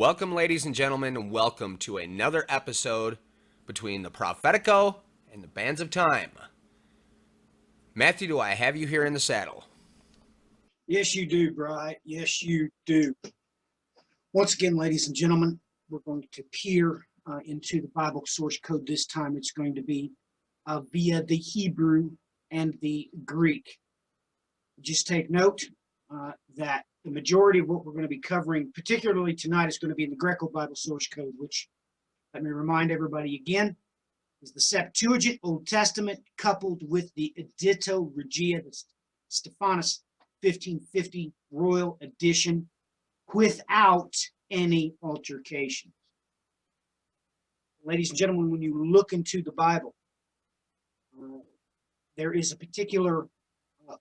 Welcome, ladies and gentlemen, and welcome to another episode between the Prophetico and the Bands of Time. Matthew, do I have you here in the saddle? Yes, you do, Bri. Yes, you do. Once again, ladies and gentlemen, we're going to peer into the Bible source code. This time it's going to be via the Hebrew and the Greek. Just take note that the majority of what we're going to be covering, particularly tonight, is going to be in the Greco Bible source code, which, let me remind everybody again, is the Septuagint Old Testament coupled with the Edito Regia, the Stephanus 1550 Royal Edition, without any altercations. Ladies and gentlemen, when you look into the Bible, there is a particular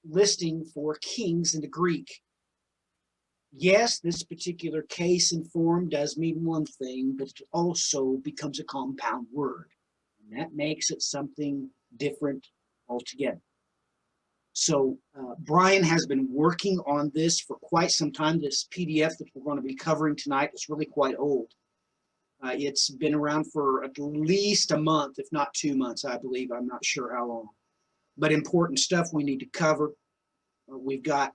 listing for kings in the Greek. Yes, this particular case and form does mean one thing, but it also becomes a compound word. And that makes it something different altogether. So Brian has been working on this for quite some time. This PDF that we're going to be covering tonight is really quite old. It's been around for at least a month, if not 2 months, I believe. I'm not sure how long. But important stuff we need to cover. We've got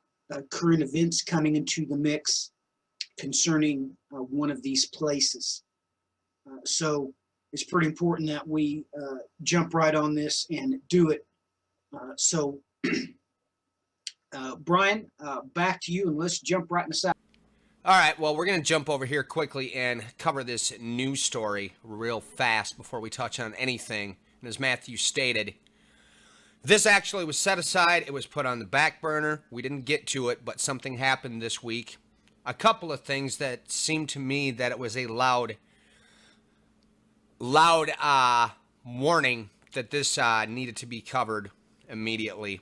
current events coming into the mix concerning one of these places. So it's pretty important that we jump right on this and do it. Brian, back to you, and let's jump right in the saddle. All right, well, we're going to jump over here quickly and cover this news story real fast before we touch on anything. And as Matthew stated, this actually was set aside. It was put on the back burner. We didn't get to it, but something happened this week. A couple of things that seemed to me that it was a loud warning that this needed to be covered immediately.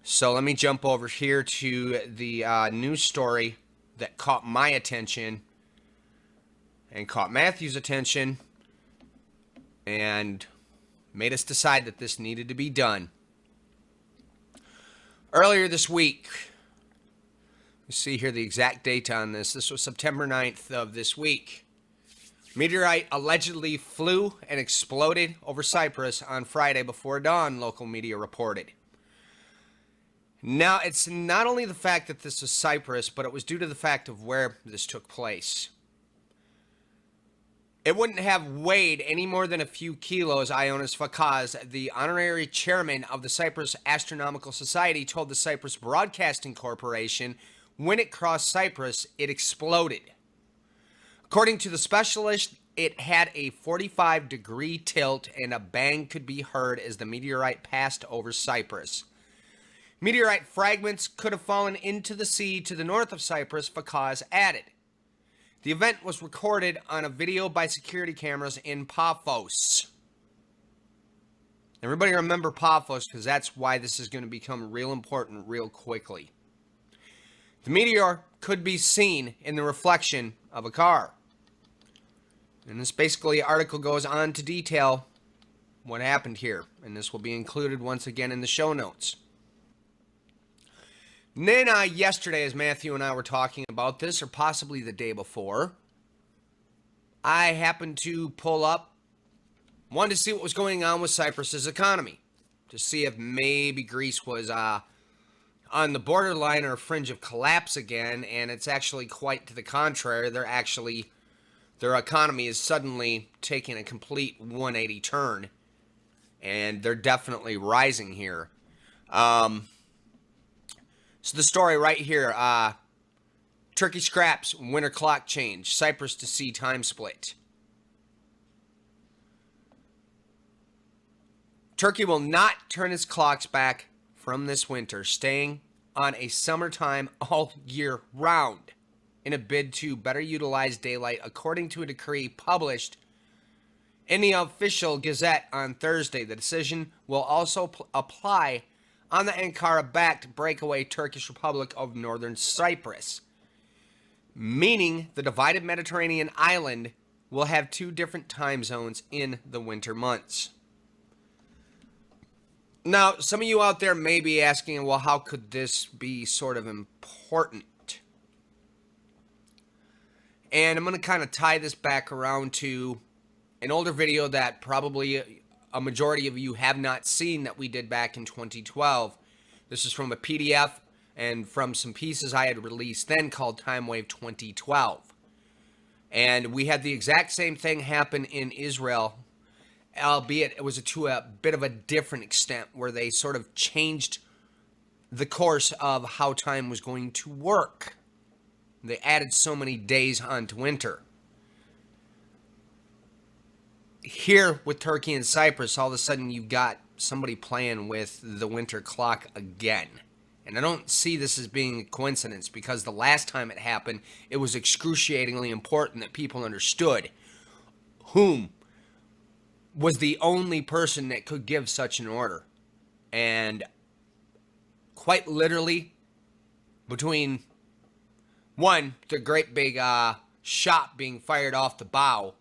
So let me jump over here to the news story that caught my attention and caught Matthew's attention and made us decide that this needed to be done. Earlier this week, you see here the exact date on this. This was September 9th of this week. Meteorite allegedly flew and exploded over Cyprus on Friday before dawn, local media reported. Now, it's not only the fact that this was Cyprus, but it was due to the fact of where this took place. It wouldn't have weighed any more than a few kilos, Ioannis Fakas, the honorary chairman of the Cyprus Astronomical Society, told the Cyprus Broadcasting Corporation when it crossed Cyprus, it exploded. According to the specialist, it had a 45-degree tilt and a bang could be heard as the meteorite passed over Cyprus. Meteorite fragments could have fallen into the sea to the north of Cyprus, Fakas added. The event was recorded on a video by security cameras in Paphos. Everybody remember Paphos because that's why this is going to become real important real quickly. The meteor could be seen in the reflection of a car. And this basically article goes on to detail what happened here. And this will be included once again in the show notes. And then yesterday, as Matthew and I were talking about this, or possibly the day before, I happened to pull up, wanted to see what was going on with Cyprus's economy, to see if maybe Greece was on the borderline or fringe of collapse again, and it's actually quite to the contrary. Their economy is suddenly taking a complete 180 turn, and they're definitely rising here. So the story right here, Turkey scraps winter clock change, Cyprus to sea time split. Turkey will not turn its clocks back from this winter, staying on a summertime all year round in a bid to better utilize daylight, according to a decree published in the official Gazette on Thursday. The decision will also apply on the Ankara-backed breakaway Turkish Republic of Northern Cyprus, meaning the divided Mediterranean island will have 2 different time zones in the winter months. Now, some of you out there may be asking, well, how could this be sort of important? And I'm going to kind of tie this back around to an older video that probably a majority of you have not seen that we did back in 2012. This is from a PDF and from some pieces I had released then called Time Wave 2012. And we had the exact same thing happen in Israel, albeit it was to a bit of a different extent where they sort of changed the course of how time was going to work. They added so many days onto winter. Here with Turkey and Cyprus, all of a sudden you got somebody playing with the winter clock again. And I don't see this as being a coincidence, because the last time it happened, it was excruciatingly important that people understood whom was the only person that could give such an order. And quite literally, between one, the great big shot being fired off the bow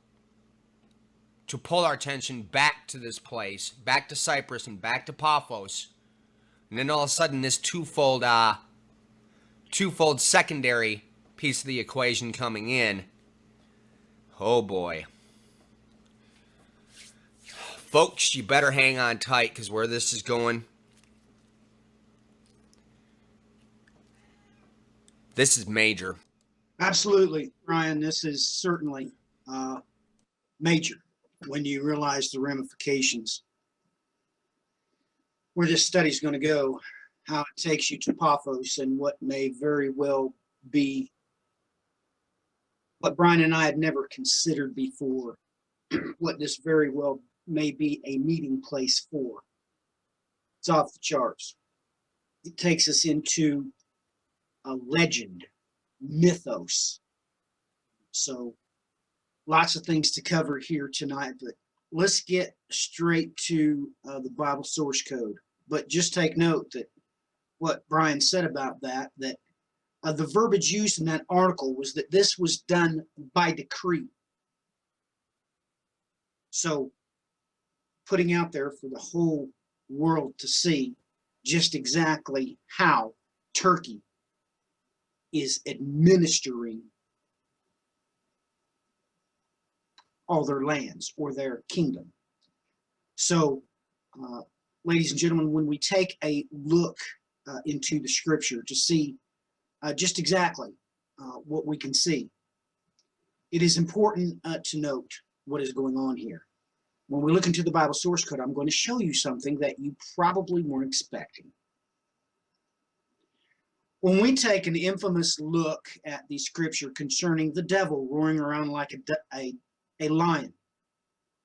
to pull our attention back to this place, back to Cyprus and back to Paphos, and then all of a sudden this twofold secondary piece of the equation coming in. Oh boy. Folks, you better hang on tight, because where this is going, this is major. Absolutely, Ryan. This is certainly major when you realize the ramifications, where this study is going to go, how it takes you to Paphos, and what may very well be what Brian and I had never considered before, what this very well may be a meeting place for. It's off the charts. It takes us into a legend, mythos. So lots of things to cover here tonight, but let's get straight to the Bible source code. But just take note that what Brian said about that the verbiage used in that article was that this was done by decree. So putting out there for the whole world to see just exactly how Turkey is administering all their lands or their kingdom. So, ladies and gentlemen, when we take a look into the scripture to see just exactly what we can see, it is important to note what is going on here. When we look into the Bible source code, I'm going to show you something that you probably weren't expecting. When we take an infamous look at the scripture concerning the devil roaring around like a lion,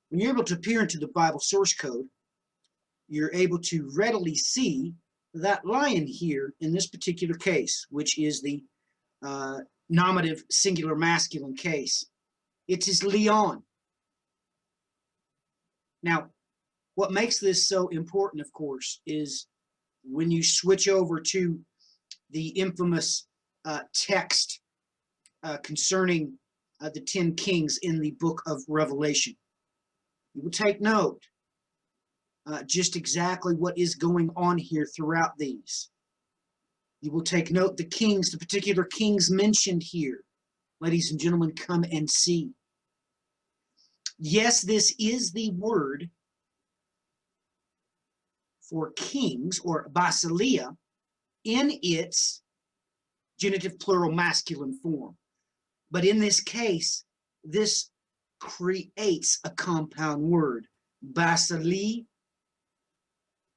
when you're able to peer into the Bible source code, you're able to readily see that lion here in this particular case, which is the nominative singular masculine case. It is Leon. Now, what makes this so important, of course, is when you switch over to the infamous text concerning the 10 kings in the book of Revelation. You will take note just exactly what is going on here throughout these. You will take note the kings, the particular kings mentioned here. Ladies and gentlemen, come and see. Yes, this is the word for kings, or basileia, in its genitive plural masculine form. But in this case, this creates a compound word, basileia,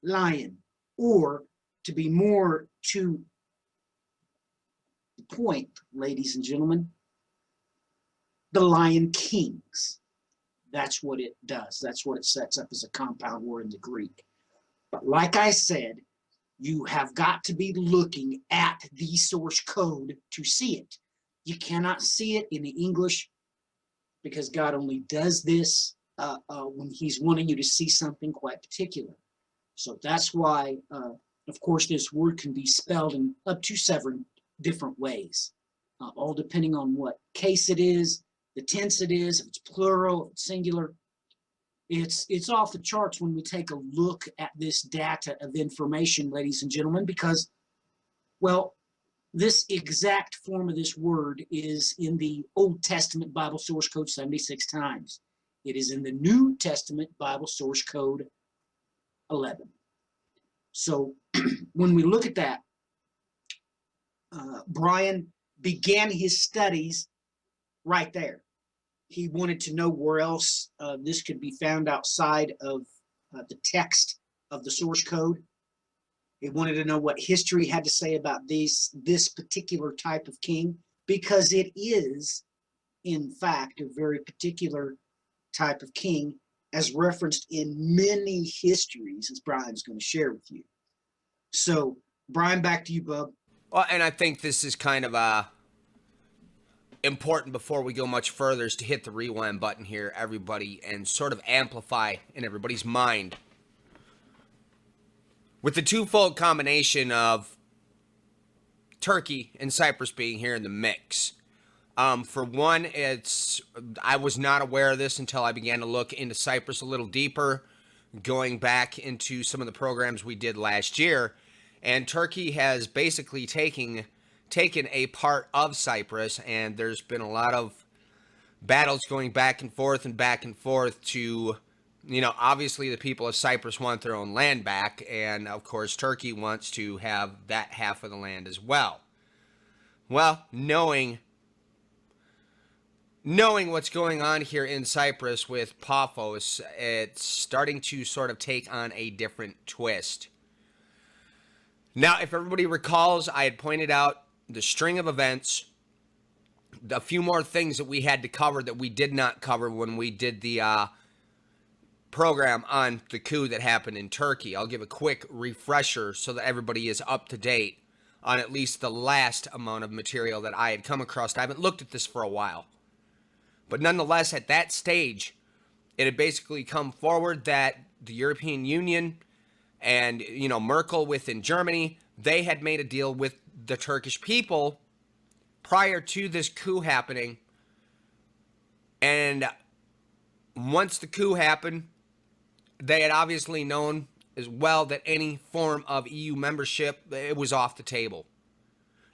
lion, or to be more to the point, ladies and gentlemen, the lion kings. That's what it does. That's what it sets up as a compound word in the Greek. But like I said, you have got to be looking at the source code to see it. You cannot see it in the English, because God only does this when he's wanting you to see something quite particular. So that's why, of course, this word can be spelled in up to 7 different ways, all depending on what case it is, the tense it is, if it's plural, if it's singular. It's off the charts when we take a look at this data of information, ladies and gentlemen, because, well, This exact form of this word is in the Old Testament Bible Source Code 76 times. It is in the New Testament Bible Source Code 11. So when we look at that, Brian began his studies right there. He wanted to know where else this could be found outside of the text of the source code. He wanted to know what history had to say about this particular type of king, because it is, in fact, a very particular type of king, as referenced in many histories, as Brian's going to share with you. So, Brian, back to you, bub. Well, and I think this is kind of important before we go much further is to hit the rewind button here, everybody, and sort of amplify in everybody's mind with the twofold combination of Turkey and Cyprus being here in the mix. For one, I was not aware of this until I began to look into Cyprus a little deeper, going back into some of the programs we did last year. And Turkey has basically taken a part of Cyprus, and there's been a lot of battles going back and forth to, obviously the people of Cyprus want their own land back, and of course Turkey wants to have that half of the land as well. Well, knowing what's going on here in Cyprus with Paphos, it's starting to sort of take on a different twist. Now, if everybody recalls, I had pointed out the string of events, a few more things that we had to cover that we did not cover when we did the program on the coup that happened in Turkey. I'll give a quick refresher so that everybody is up to date on at least the last amount of material that I had come across. I haven't looked at this for a while. But nonetheless, at that stage, it had basically come forward that the European Union and, Merkel within Germany, they had made a deal with the Turkish people prior to this coup happening. And once the coup happened, they had obviously known as well that any form of EU membership, it was off the table.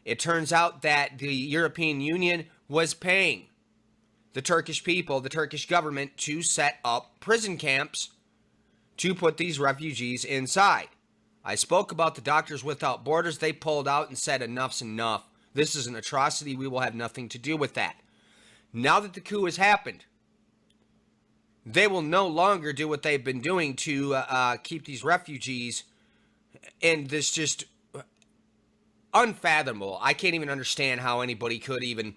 It turns out that the European Union was paying the Turkish people, the Turkish government, to set up prison camps to put these refugees inside. I spoke about the Doctors Without Borders. They pulled out and said enough's enough. This is an atrocity. We will have nothing to do with that. Now that the coup has happened, they will no longer do what they've been doing to keep these refugees in this just unfathomable. I can't even understand how anybody could even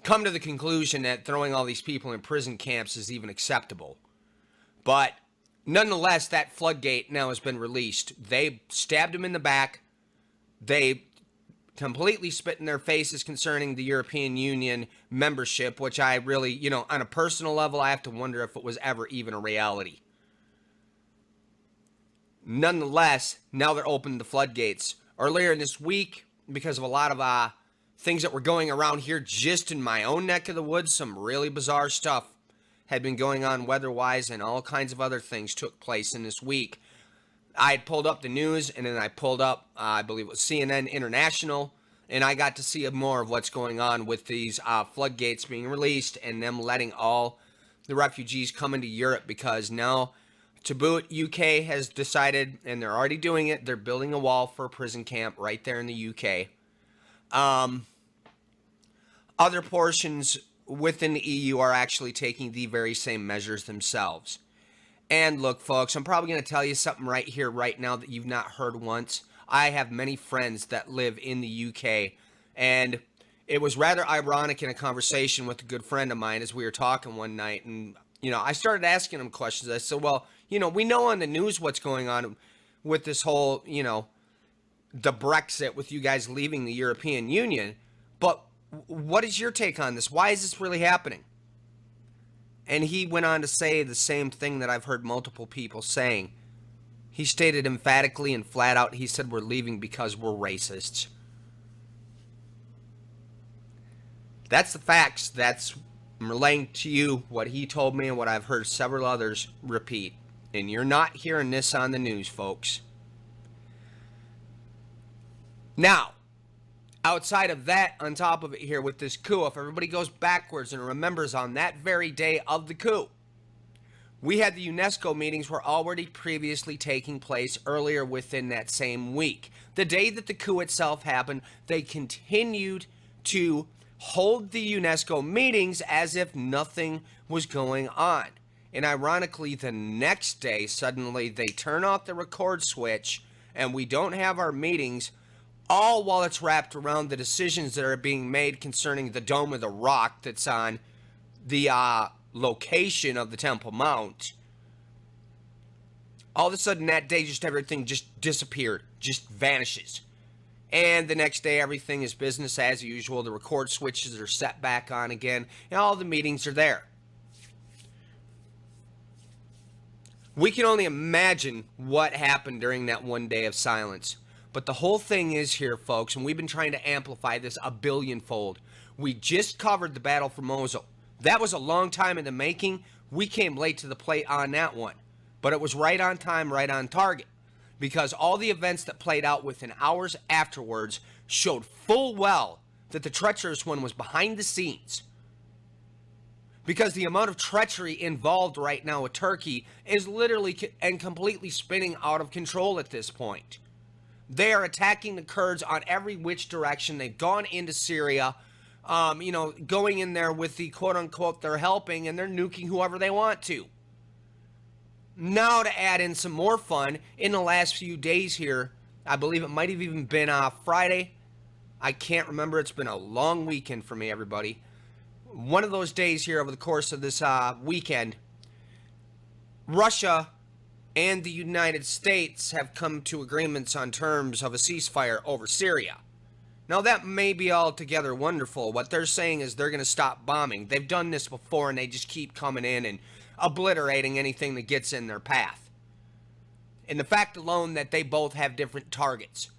come to the conclusion that throwing all these people in prison camps is even acceptable. But nonetheless, that floodgate now has been released. They stabbed him in the back. They completely spit in their faces concerning the European Union membership, which I really, on a personal level, I have to wonder if it was ever even a reality. Nonetheless, now they're opening the floodgates. Earlier in this week, because of a lot of things that were going around here just in my own neck of the woods, some really bizarre stuff had been going on weather-wise, and all kinds of other things took place in this week. I had pulled up the news, and then I pulled up, I believe it was CNN International, and I got to see more of what's going on with these floodgates being released and them letting all the refugees come into Europe, because now, to boot, UK has decided, and they're already doing it, they're building a wall for a prison camp right there in the UK. Other portions within the EU are actually taking the very same measures themselves. And look, folks, I'm probably going to tell you something right here, right now that you've not heard once. I have many friends that live in the UK, and it was rather ironic in a conversation with a good friend of mine as we were talking one night, and, I started asking him questions. I said, well, we know on the news what's going on with this whole, the Brexit, with you guys leaving the European Union, but what is your take on this? Why is this really happening? And he went on to say the same thing that I've heard multiple people saying. He stated emphatically and flat out, he said, we're leaving because we're racists. That's the facts. I'm relaying to you what he told me and what I've heard several others repeat. And you're not hearing this on the news, folks. Now, Outside of that, on top of it here with this coup, if everybody goes backwards and remembers on that very day of the coup, we had the UNESCO meetings were already previously taking place earlier within that same week. The day that the coup itself happened, they continued to hold the UNESCO meetings as if nothing was going on. And ironically, the next day, suddenly they turn off the record switch and we don't have our meetings, all while it's wrapped around the decisions that are being made concerning the Dome of the Rock that's on the location of the Temple Mount. All of a sudden that day, just everything just disappeared, just vanishes. And the next day, everything is business as usual. The record switches are set back on again, and all the meetings are there. We can only imagine what happened during that one day of silence. But the whole thing is here, folks, and we've been trying to amplify this a billionfold. We just covered the battle for Mosul. That was a long time in the making. We came late to the plate on that one. But it was right on time, right on target. Because all the events that played out within hours afterwards showed full well that the treacherous one was behind the scenes. Because the amount of treachery involved right now with Turkey is literally and completely spinning out of control at this point. They are attacking the Kurds on every which direction. They've gone into Syria, going in there with the quote-unquote they're helping, and they're nuking whoever they want to. Now to add in some more fun, in the last few days here, I believe it might have even been Friday. I can't remember. It's been a long weekend for me, everybody. One of those days here over the course of this weekend, Russia and the United States have come to agreements on terms of a ceasefire over Syria. Now that may be altogether wonderful. What they're saying is they're going to stop bombing. They've done this before and they just keep coming in and obliterating anything that gets in their path. And the fact alone that they both have different targets.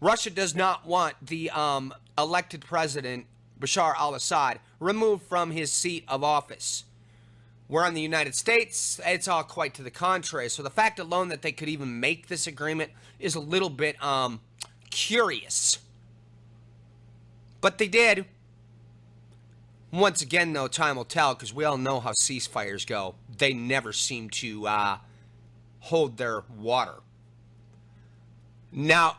Russia does not want the elected president, Bashar al-Assad, removed from his seat of office. Where in the United States, it's all quite to the contrary. So the fact alone that they could even make this agreement is a little bit curious. But they did. Once again, though, time will tell, because we all know how ceasefires go. They never seem to hold their water. Now,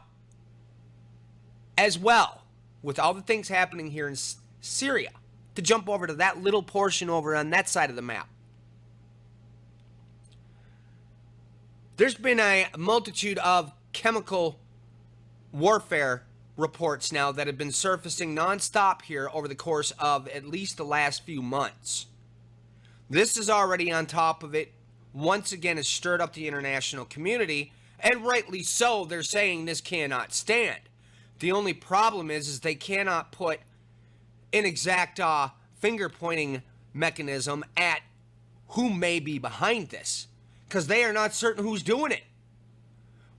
as well, with all the things happening here in Syria, to jump over to that little portion over on that side of the map, there's been a multitude of chemical warfare reports now that have been surfacing nonstop here over the course of at least the last few months. This is already on top of it. Once again, has stirred up the international community, and rightly so. They're saying this cannot stand. The only problem is they cannot put an exact finger-pointing mechanism at who may be behind this, because they are not certain who's doing it.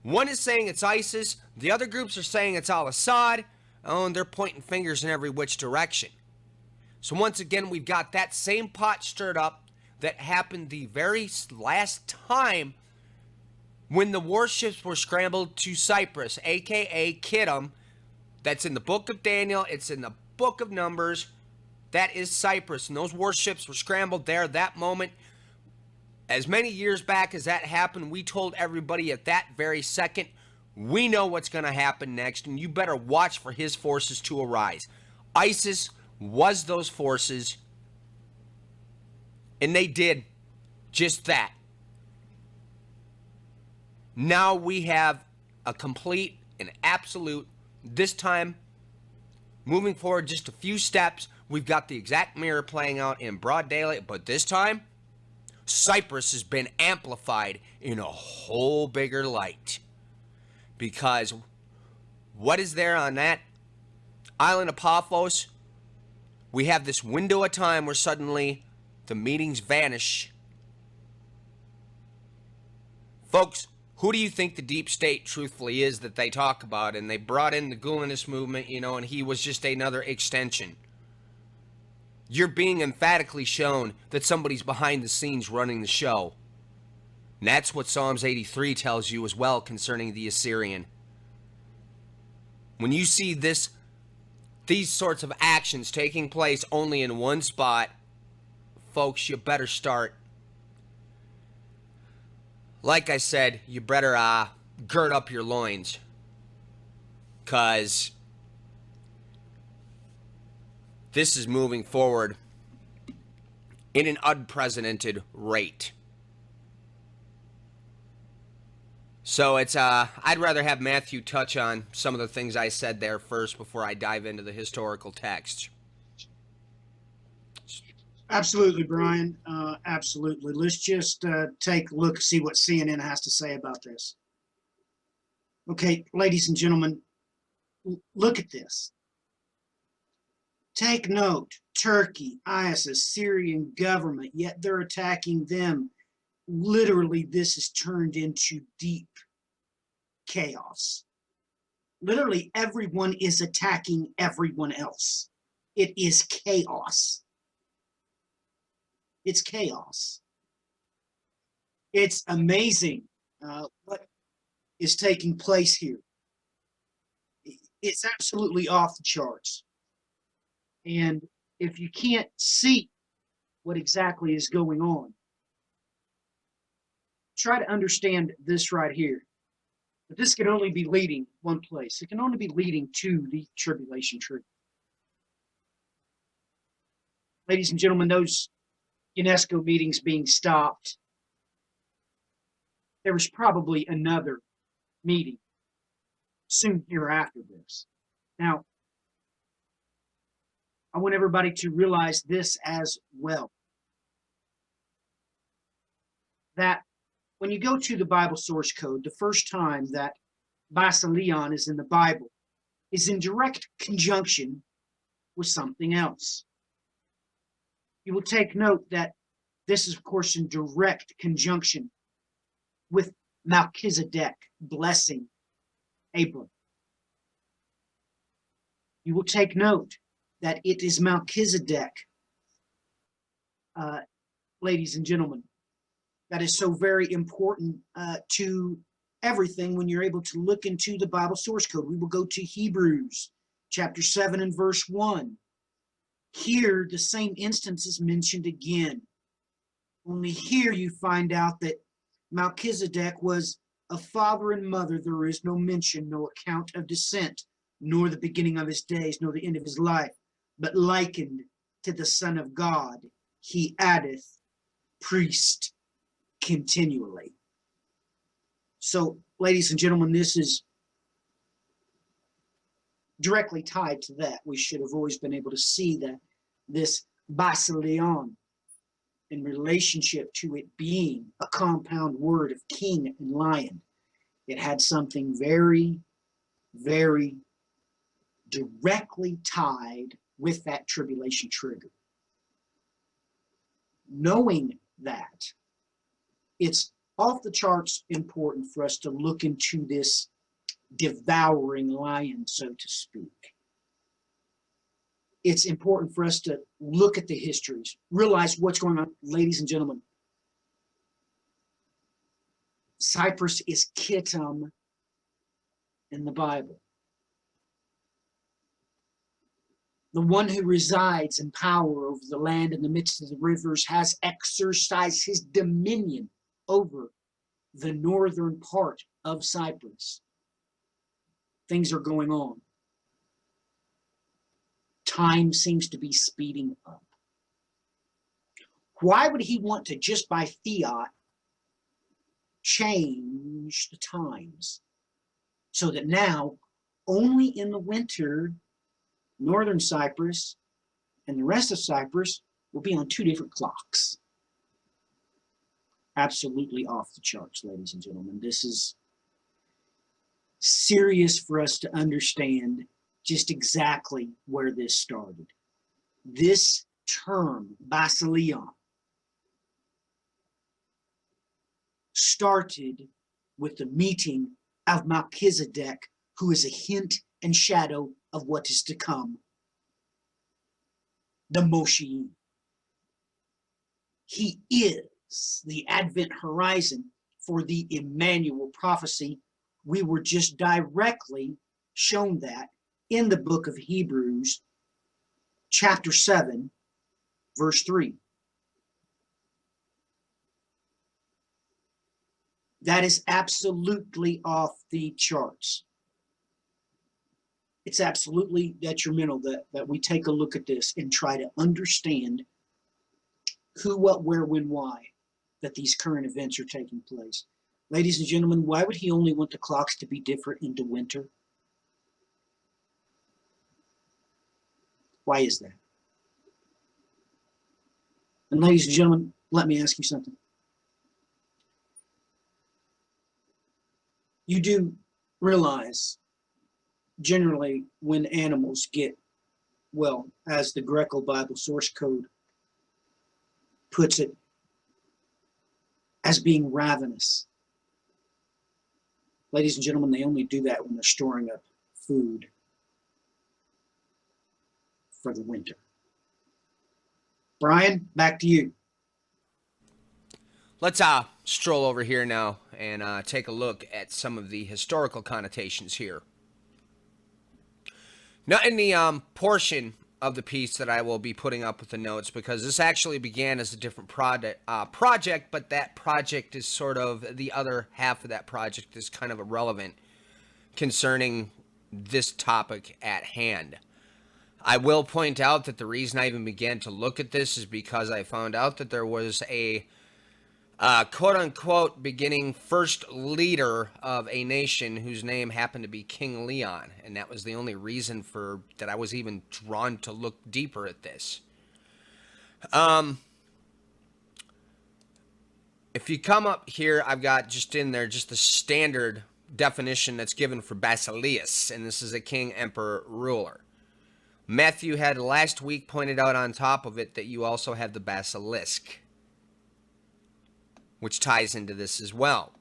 One is saying it's ISIS, the other groups are saying it's al-Assad, and they're pointing fingers in every which direction. So once again, we've got that same pot stirred up that happened the very last time when the warships were scrambled to Cyprus, aka Kittim. That's in the book of Daniel, it's in the book of Numbers. That is Cyprus, and those warships were scrambled there that moment. As many years back as that happened, we told everybody at that very second, we know what's going to happen next, and you better watch for his forces to arise. ISIS was those forces, and they did just that. Now we have a complete and absolute, this time, moving forward just a few steps, we've got the exact mirror playing out in broad daylight, but this time, Cyprus has been amplified in a whole bigger light. Because what is there on that island of Paphos? We have this window of time where suddenly the meetings vanish. Folks, who do you think the deep state truthfully is that they talk about? And they brought in the Gulenist movement, and he was just another extension. You're being emphatically shown that somebody's behind the scenes running the show. And that's what Psalms 83 tells you as well concerning the Assyrian. When you see this these sorts of actions taking place only in one spot, folks, you better start, like I said, you better gird up your loins, because this is moving forward in an unprecedented rate. So it's I'd rather have Matthew touch on some of the things I said there first before I dive into the historical text. Absolutely, Brian. Absolutely. Let's just take a look, see what CNN has to say about this. Okay, ladies and gentlemen, look at this. Take note, Turkey, ISIS, Syrian government, yet they're attacking them. Literally, this has turned into deep chaos. Literally, everyone is attacking everyone else. It is chaos. It's chaos. It's amazing what is taking place here. It's absolutely off the charts. And if you can't see what exactly is going on, try to understand this right here. But this can only be leading one place. It can only be leading to the tribulation tree. Ladies and gentlemen, those UNESCO meetings being stopped, there was probably another meeting soon hereafter this. Now, I want everybody to realize this as well, that when you go to the Bible source code, the first time that Basileon is in the Bible is in direct conjunction with something else. You will take note that this is, of course, in direct conjunction with Melchizedek blessing Abram. You will take note that it is Melchizedek, ladies and gentlemen, that is so very important to everything when you're able to look into the Bible source code. We will go to Hebrews chapter 7 and verse 1. Here, the same instance is mentioned again. Only here you find out that Melchizedek was a father and mother. There is no mention, no account of descent, nor the beginning of his days, nor the end of his life, but likened to the Son of God, he addeth priest continually. So, ladies and gentlemen, this is directly tied to that. We should have always been able to see that this Basileon, in relationship to it being a compound word of king and lion, it had something very, very directly tied with that tribulation trigger. Knowing that, it's off the charts important for us to look into this devouring lion, so to speak. It's important for us to look at the histories, realize what's going on. Ladies and gentlemen, Cyprus is Kittim in the Bible. The one who resides in power over the land in the midst of the rivers has exercised his dominion over the northern part of Cyprus. Things are going on. Time seems to be speeding up. Why would he want to just by fiat change the times so that now only in the winter northern Cyprus and the rest of Cyprus will be on two different clocks? Absolutely off the charts, ladies and gentlemen. This is serious for us to understand just exactly where this started. This term, Basileon, started with the meeting of Melchizedek, who is a hint and shadow of what is to come, the Moshiach. He is the Advent horizon for the Emmanuel prophecy. We were just directly shown that in the book of Hebrews, chapter 7, verse 3. That is absolutely off the charts. It's absolutely detrimental that we take a look at this and try to understand who, what, where, when, why, that these current events are taking place. Ladies and gentlemen, why would he only want the clocks to be different into winter? Why is that? And ladies and gentlemen, let me ask you something. You do realize generally when animals get, well, as the Greco Bible source code puts it, as being ravenous. Ladies and gentlemen, they only do that when they're storing up food for the winter. Brian, back to you. Let's stroll over here now and take a look at some of the historical connotations here. Now, in the portion of the piece that I will be putting up with the notes, because this actually began as a different project, but that project is sort of, the other half of that project is kind of irrelevant concerning this topic at hand. I will point out that the reason I even began to look at this is because I found out that there was a quote-unquote beginning first leader of a nation whose name happened to be King Leon, and that was the only reason for that I was even drawn to look deeper at this. If you come up here, I've got just in there just the standard definition that's given for Basileus, and this is a king, emperor, ruler. Matthew had last week pointed out on top of it that you also have the basilisk, which ties into this as well.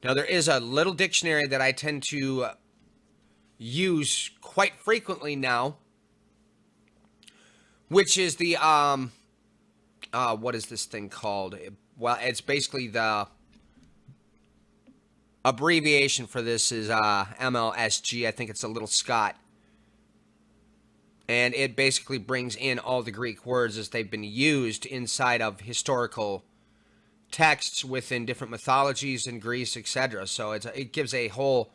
Now, there is a little dictionary that I tend to use quite frequently now, which is the, what is this thing called? Well, it's basically the abbreviation for this is MLSG. I think it's a little Scott. And it basically brings in all the Greek words as they've been used inside of historical texts within different mythologies in Greece, etc. So it gives a whole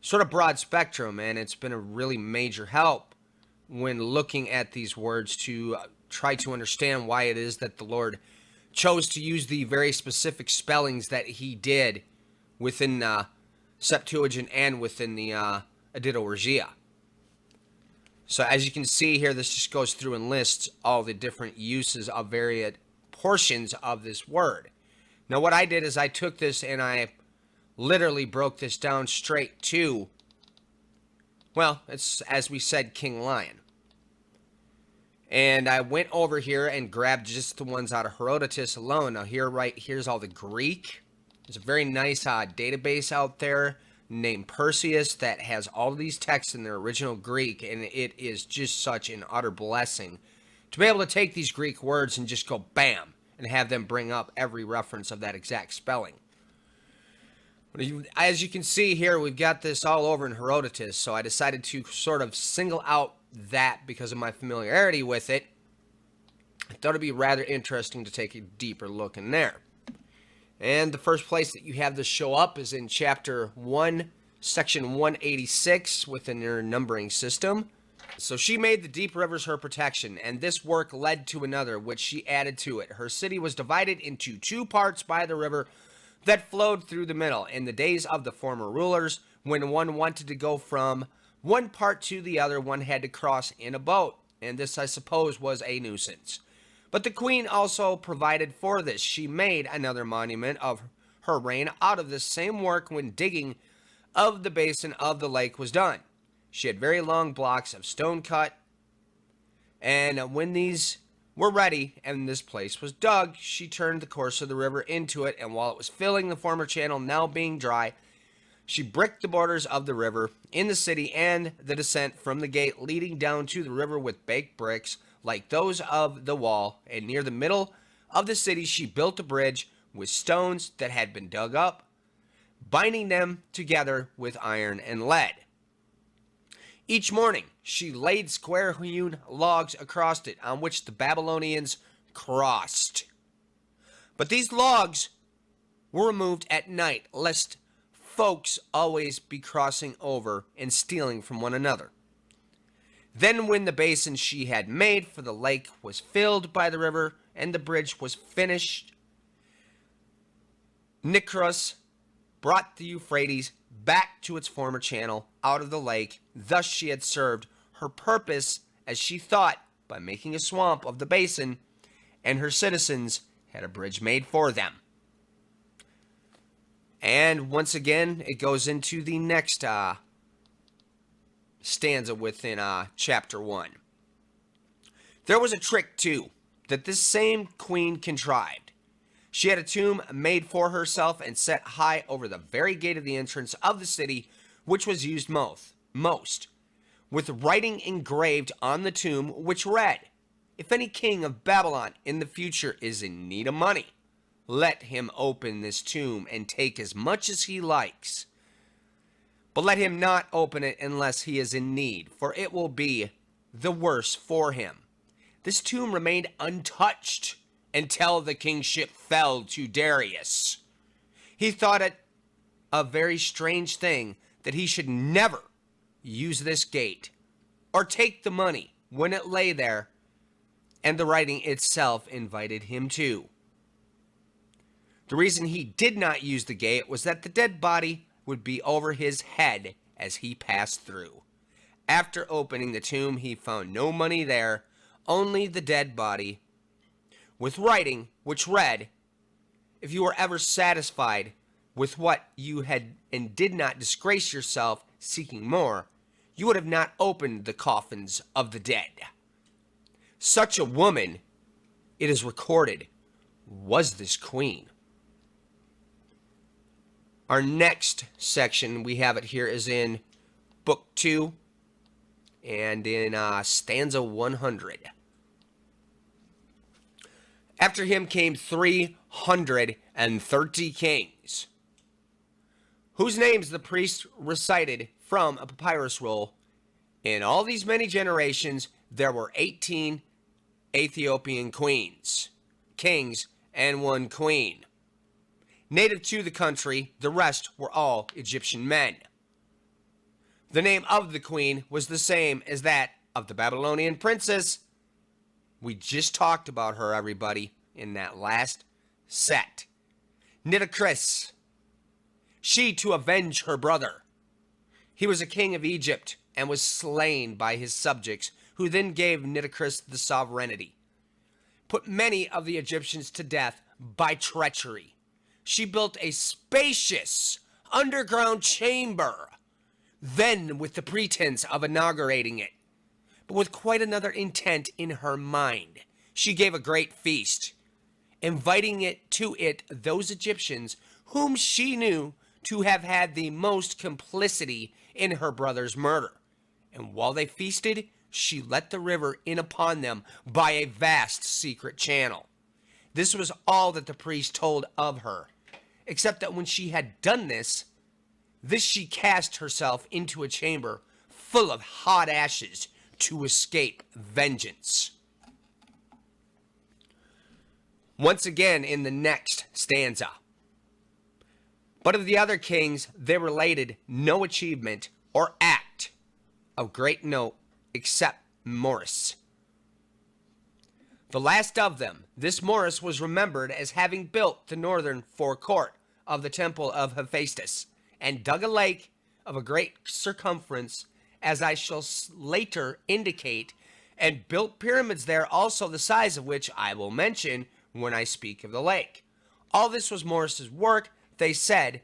sort of broad spectrum, and it's been a really major help when looking at these words to try to understand why it is that the Lord chose to use the very specific spellings that he did within Septuagint and within the Edito Regia. So as you can see here, this just goes through and lists all the different uses of various portions of this word. Now what I did is I took this and I literally broke this down straight to, well, it's, as we said, King Lion. And I went over here and grabbed just the ones out of Herodotus alone. Now here's all the Greek. There's a very nice database out there named Perseus that has all of these texts in their original Greek, and it is just such an utter blessing to be able to take these Greek words and just go bam and have them bring up every reference of that exact spelling. As you can see here, we've got this all over in Herodotus, so I decided to sort of single out that because of my familiarity with it. I thought it'd be rather interesting to take a deeper look in there. And the first place that you have this show up is in chapter 1, section 186 within your numbering system. So she made the deep rivers her protection, and this work led to another, which she added to it. Her city was divided into two parts by the river that flowed through the middle. In the days of the former rulers, when one wanted to go from one part to the other, one had to cross in a boat, and this, I suppose, was a nuisance. But the queen also provided for this. She made another monument of her reign out of this same work when digging of the basin of the lake was done. She had very long blocks of stone cut, and when these were ready and this place was dug, she turned the course of the river into it, and while it was filling the former channel, now being dry, she bricked the borders of the river in the city and the descent from the gate leading down to the river with baked bricks like those of the wall, and near the middle of the city she built a bridge with stones that had been dug up, binding them together with iron and lead. Each morning, she laid square-hewn logs across it on which the Babylonians crossed. But these logs were removed at night, lest folks always be crossing over and stealing from one another. Then when the basin she had made for the lake was filled by the river and the bridge was finished, Nicaros brought the Euphrates back to its former channel out of the lake. Thus she had served her purpose, as she thought, by making a swamp of the basin, and her citizens had a bridge made for them. And once again, it goes into the next stanza within chapter 1. There was a trick, too, that this same queen contrived. She had a tomb made for herself and set high over the very gate of the entrance of the city, which was used most, with writing engraved on the tomb, which read, "If any king of Babylon in the future is in need of money, let him open this tomb and take as much as he likes. But let him not open it unless he is in need, for it will be the worse for him." This tomb remained untouched until the kingship fell to Darius. He thought it a very strange thing that he should never use this gate or take the money when it lay there, and the writing itself invited him to. The reason he did not use the gate was that the dead body would be over his head as he passed through. After opening the tomb, he found no money there, only the dead body, with writing which read, "If you were ever satisfied with what you had and did not disgrace yourself seeking more, you would have not opened the coffins of the dead." Such a woman, it is recorded, was this queen. Our next section, we have it here, is in Book 2 and in stanza 100. After him came 330 kings, whose names the priest recited from a papyrus roll. In all these many generations, there were 18 Ethiopian kings, and 1 queen. Native to the country, the rest were all Egyptian men. The name of the queen was the same as that of the Babylonian princess. We just talked about her, everybody, in that last set. Nitocris. She to avenge her brother. He was a king of Egypt and was slain by his subjects, who then gave Nitocris the sovereignty. Put many of the Egyptians to death by treachery. She built a spacious underground chamber, then with the pretense of inaugurating it, but with quite another intent in her mind. She gave a great feast, inviting to it those Egyptians whom she knew to have had the most complicity in her brother's murder. And while they feasted, she let the river in upon them by a vast secret channel. This was all that the priest told of her, except that when she had done this she cast herself into a chamber full of hot ashes to escape vengeance. Once again in the next stanza. But of the other kings, there related no achievement or act of great note except Morris. The last of them, this Morris was remembered as having built the northern forecourt of the temple of Hephaestus, and dug a lake of a great circumference, as I shall later indicate, and built pyramids there also, the size of which I will mention when I speak of the lake. All this was Morris's work, they said.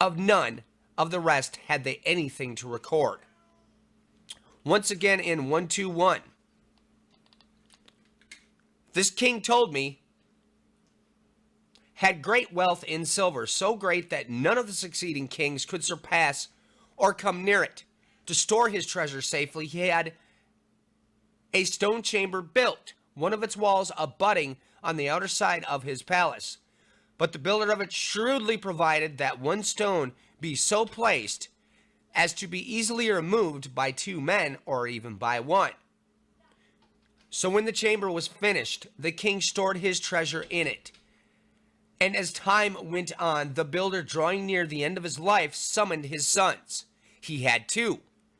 Of none of the rest had they anything to record. Once again in 121, this king told me, had great wealth in silver, so great that none of the succeeding kings could surpass or come near it. To store his treasure safely, he had a stone chamber built, one of its walls abutting on the outer side of his palace. But the builder of it shrewdly provided that one stone be so placed as to be easily removed by 2 men or even by 1. So when the chamber was finished, the king stored his treasure in it. And as time went on, the builder, drawing near the end of his life, summoned his sons. He had 2,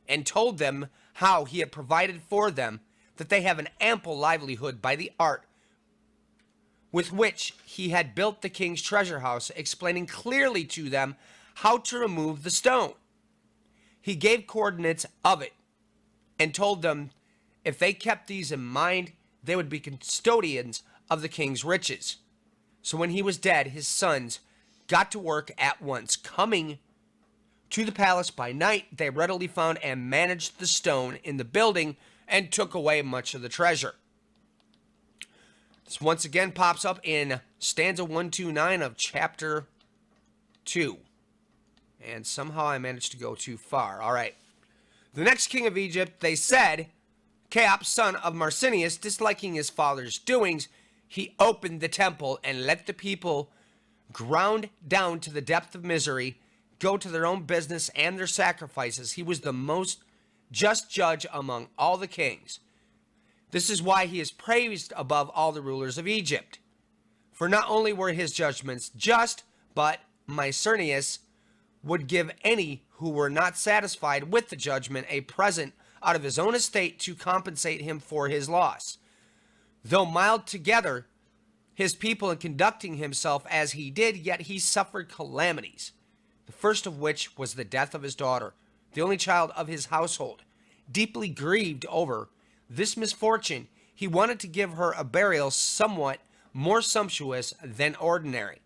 and told them how he had provided for them, that they have an ample livelihood by the art with which he had built the king's treasure house, explaining clearly to them how to remove the stone. He gave coordinates of it, and told them if they kept these in mind, they would be custodians of the king's riches. So when he was dead, his sons got to work at once. Coming to the palace by night, they readily found and managed the stone in the building and took away much of the treasure. This once again pops up in stanza 129 of chapter 2. And somehow I managed to go too far. All right. The next king of Egypt, they said, Cap, son of Marcinius, disliking his father's doings, he opened the temple and let the people, ground down to the depth of misery, go to their own business and their sacrifices. He was the most just judge among all the kings. This is why he is praised above all the rulers of Egypt. For not only were his judgments just, but Mycernius would give any who were not satisfied with the judgment a present out of his own estate to compensate him for his loss. Though mild together his people in conducting himself as he did, yet he suffered calamities, the first of which was the death of his daughter, the only child of his household. Deeply grieved over this misfortune, he wanted to give her a burial somewhat more sumptuous than ordinary.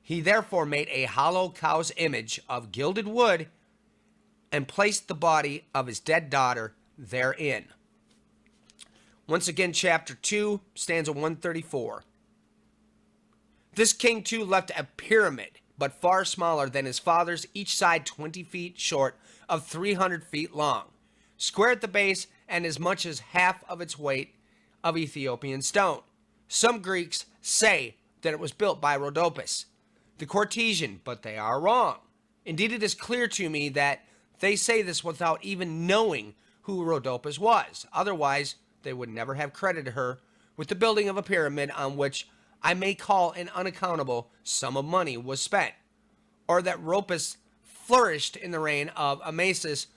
He therefore made a hollow cow's image of gilded wood and placed the body of his dead daughter therein. Once again, chapter 2, stanza 134. This king too left a pyramid, but far smaller than his father's, each side 20 feet short of 300 feet long, square at the base and as much as half of its weight of Ethiopian stone. Some Greeks say that it was built by Rhodopis, the courtesan, but they are wrong. Indeed, it is clear to me that they say this without even knowing who Rhodopis was. Otherwise, they would never have credited her with the building of a pyramid on which I may call an unaccountable sum of money was spent, or that Rhodopis flourished in the reign of Amasis,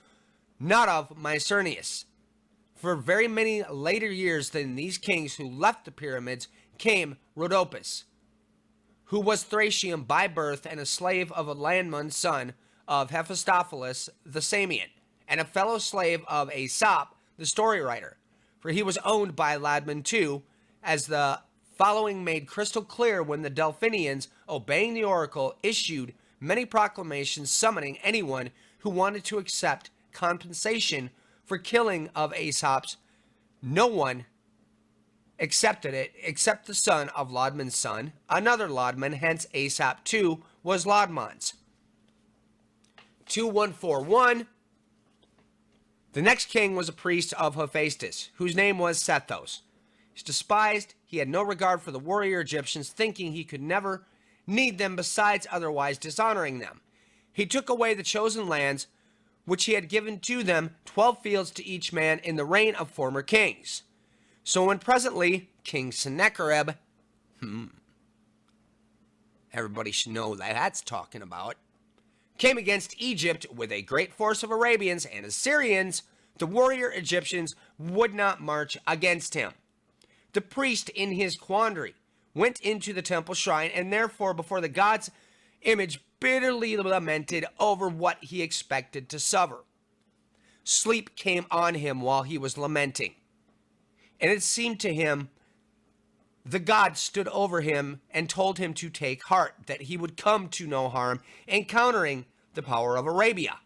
not of Mycernius. For very many later years than these kings who left the pyramids came Rhodopis, who was Thracian by birth and a slave of a landman son of Hephaestus the Samian, and a fellow slave of Aesop the story writer. For he was owned by Ladman too, as the following made crystal clear when the Delphinians, obeying the oracle, issued many proclamations summoning anyone who wanted to accept compensation for killing of Aesop's. No one accepted it except the son of Laudman's son, another Laudman, hence Aesop too was Laudman's. 2141. The next king was a priest of Hephaestus, whose name was Sethos. He was despised, he had no regard for the warrior Egyptians, thinking he could never need them besides otherwise dishonoring them. He took away the chosen lands, which he had given to them, 12 fields to each man in the reign of former kings. So when presently King Sennacherib, everybody should know that that's talking about, came against Egypt with a great force of Arabians and Assyrians, the warrior Egyptians would not march against him. The priest, in his quandary, went into the temple shrine and therefore before the god's image bitterly lamented over what he expected to suffer. Sleep came on him while he was lamenting, and it seemed to him the god stood over him and told him to take heart, that he would come to no harm, encountering the power of Arabia.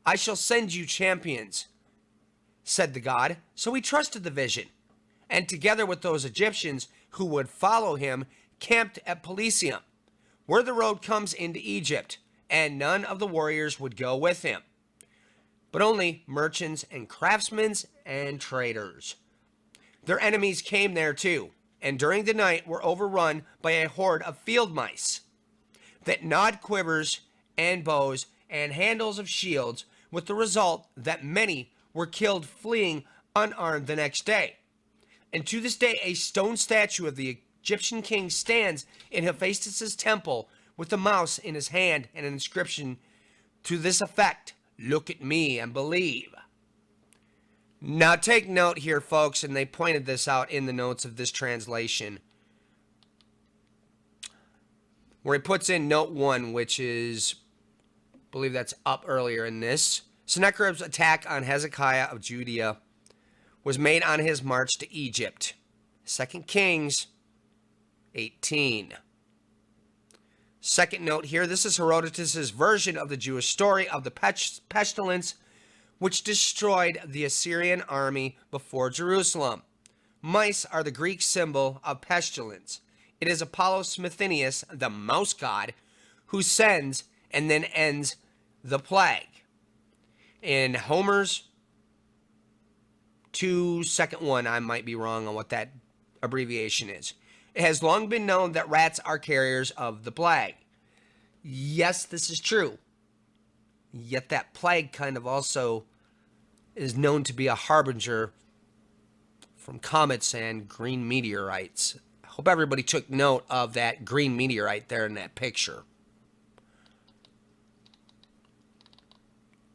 I shall send you champions, said the god. So he trusted the vision, and together with those Egyptians who would follow him, camped at Pelusium, where the road comes into Egypt, and none of the warriors would go with him, but only merchants and craftsmen and traders. Their enemies came there too, and during the night were overrun by a horde of field mice that gnawed quivers and bows and handles of shields, with the result that many were killed fleeing unarmed the next day. And to this day, a stone statue of the Egyptian king stands in Hephaestus' temple with a mouse in his hand and an inscription to this effect: "Look at me and believe." Now take note here, folks, and they pointed this out in the notes of this translation, where he puts in note 1, which is, I believe that's up earlier in this. Sennacherib's attack on Hezekiah of Judea was made on his march to Egypt. 2 Kings 18. Second note here, this is Herodotus' version of the Jewish story of the pestilence which destroyed the Assyrian army before Jerusalem. Mice are the Greek symbol of pestilence. It is Apollo Smithinius, the mouse god, who sends and then ends the plague. In Homer's 2:1, I might be wrong on what that abbreviation is. It has long been known that rats are carriers of the plague. Yes, this is true. Yet that plague kind of also is known to be a harbinger from comets and green meteorites. I hope everybody took note of that green meteorite there in that picture.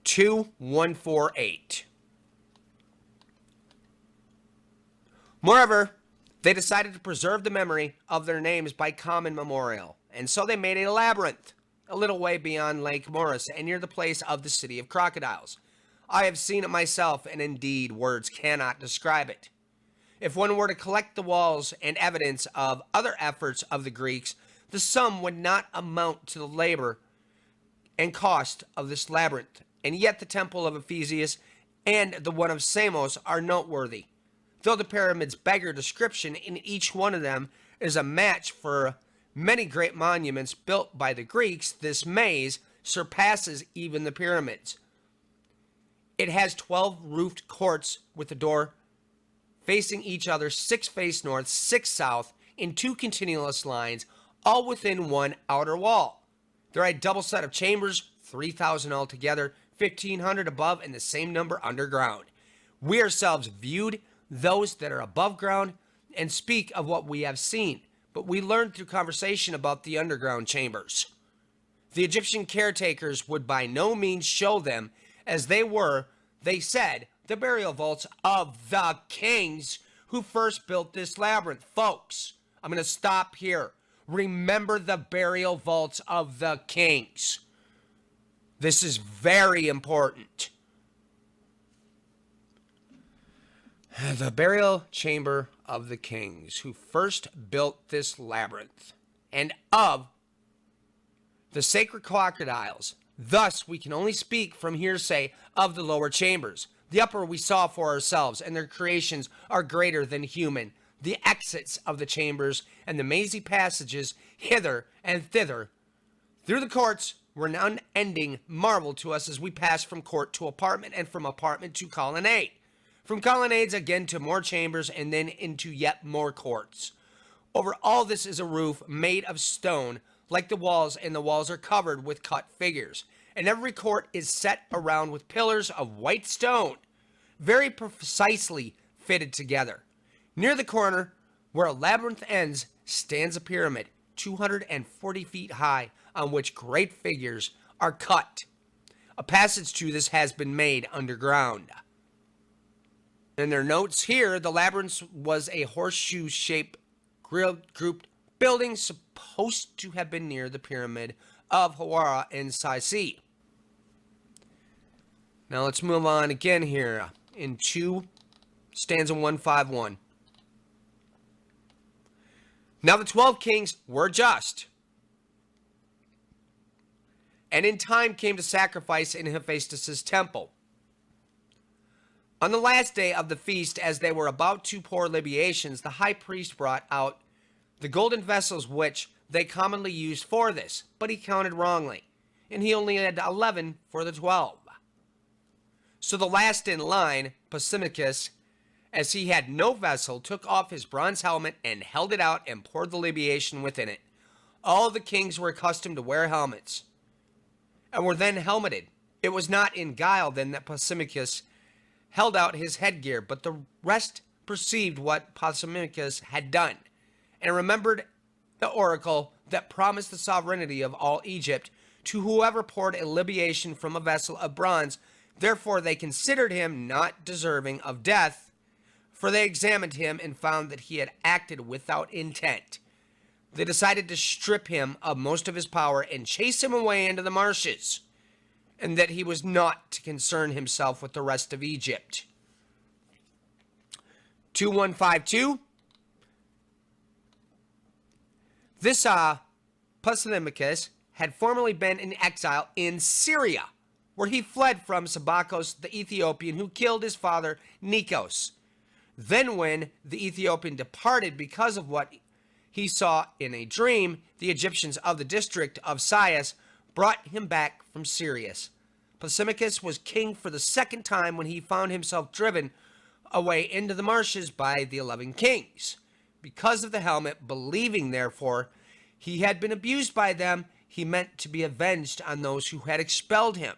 2148. Moreover, they decided to preserve the memory of their names by common memorial, and so they made a labyrinth a little way beyond Lake Morris and near the place of the city of crocodiles. I have seen it myself, and indeed words cannot describe it. If one were to collect the walls and evidence of other efforts of the Greeks, the sum would not amount to the labor and cost of this labyrinth, and yet the temple of Ephesus and the one of Samos are noteworthy. Though the pyramids beggar description, in each one of them is a match for many great monuments built by the Greeks, this maze surpasses even the pyramids. It has 12 roofed courts with a door facing each other, 6 face north, 6 south, in 2 continuous lines, all within one outer wall. There are a double set of chambers, 3,000 altogether, 1,500 above, and the same number underground. We ourselves viewed those that are above ground and speak of what we have seen, but we learned through conversation about the underground chambers. The Egyptian caretakers would by no means show them as they were, they said, the burial vaults of the kings who first built this labyrinth. Folks, I'm going to stop here. Remember the burial vaults of the kings. This is very important. The burial chamber of the kings who first built this labyrinth, and of the sacred crocodiles. Thus, we can only speak from hearsay of the lower chambers. The upper we saw for ourselves, and their creations are greater than human. The exits of the chambers and the mazy passages hither and thither through the courts were an unending marvel to us as we passed from court to apartment and from apartment to colonnade. From colonnades again to more chambers and then into yet more courts. Over all this is a roof made of stone like the walls, and the walls are covered with cut figures. And every court is set around with pillars of white stone, very precisely fitted together. Near the corner, where a labyrinth ends, stands a pyramid, 240 feet high, on which great figures are cut. A passage to this has been made underground. In their notes here, the labyrinth was a horseshoe-shaped grouped building supposed to have been near the pyramid of Hawara in Sicily. Now let's move on again here in stanza 151. Now the 12 kings were just, and in time came to sacrifice in Hephaestus' temple. On the last day of the feast, as they were about to pour libations, the high priest brought out the golden vessels which they commonly used for this, but he counted wrongly, and he only had 11 for the 12. So the last in line, Pasimachus, as he had no vessel, took off his bronze helmet and held it out and poured the libation within it. All the kings were accustomed to wear helmets, and were then helmeted. It was not in guile then that Pasimachus held out his headgear, but the rest perceived what Pasimachus had done, and remembered the oracle that promised the sovereignty of all Egypt to whoever poured a libation from a vessel of bronze. Therefore they considered him not deserving of death, for they examined him and found that he had acted without intent. They decided to strip him of most of his power and chase him away into the marshes, and that he was not to concern himself with the rest of Egypt. 2152. This Pasimachus had formerly been in exile in Syria, where he fled from Sabakos the Ethiopian, who killed his father Nikos. Then when the Ethiopian departed because of what he saw in a dream, the Egyptians of the district of Sias brought him back from Syria. Pasimachus was king for the second time when he found himself driven away into the marshes by the 11 kings. Because of the helmet, believing therefore he had been abused by them, he meant to be avenged on those who had expelled him.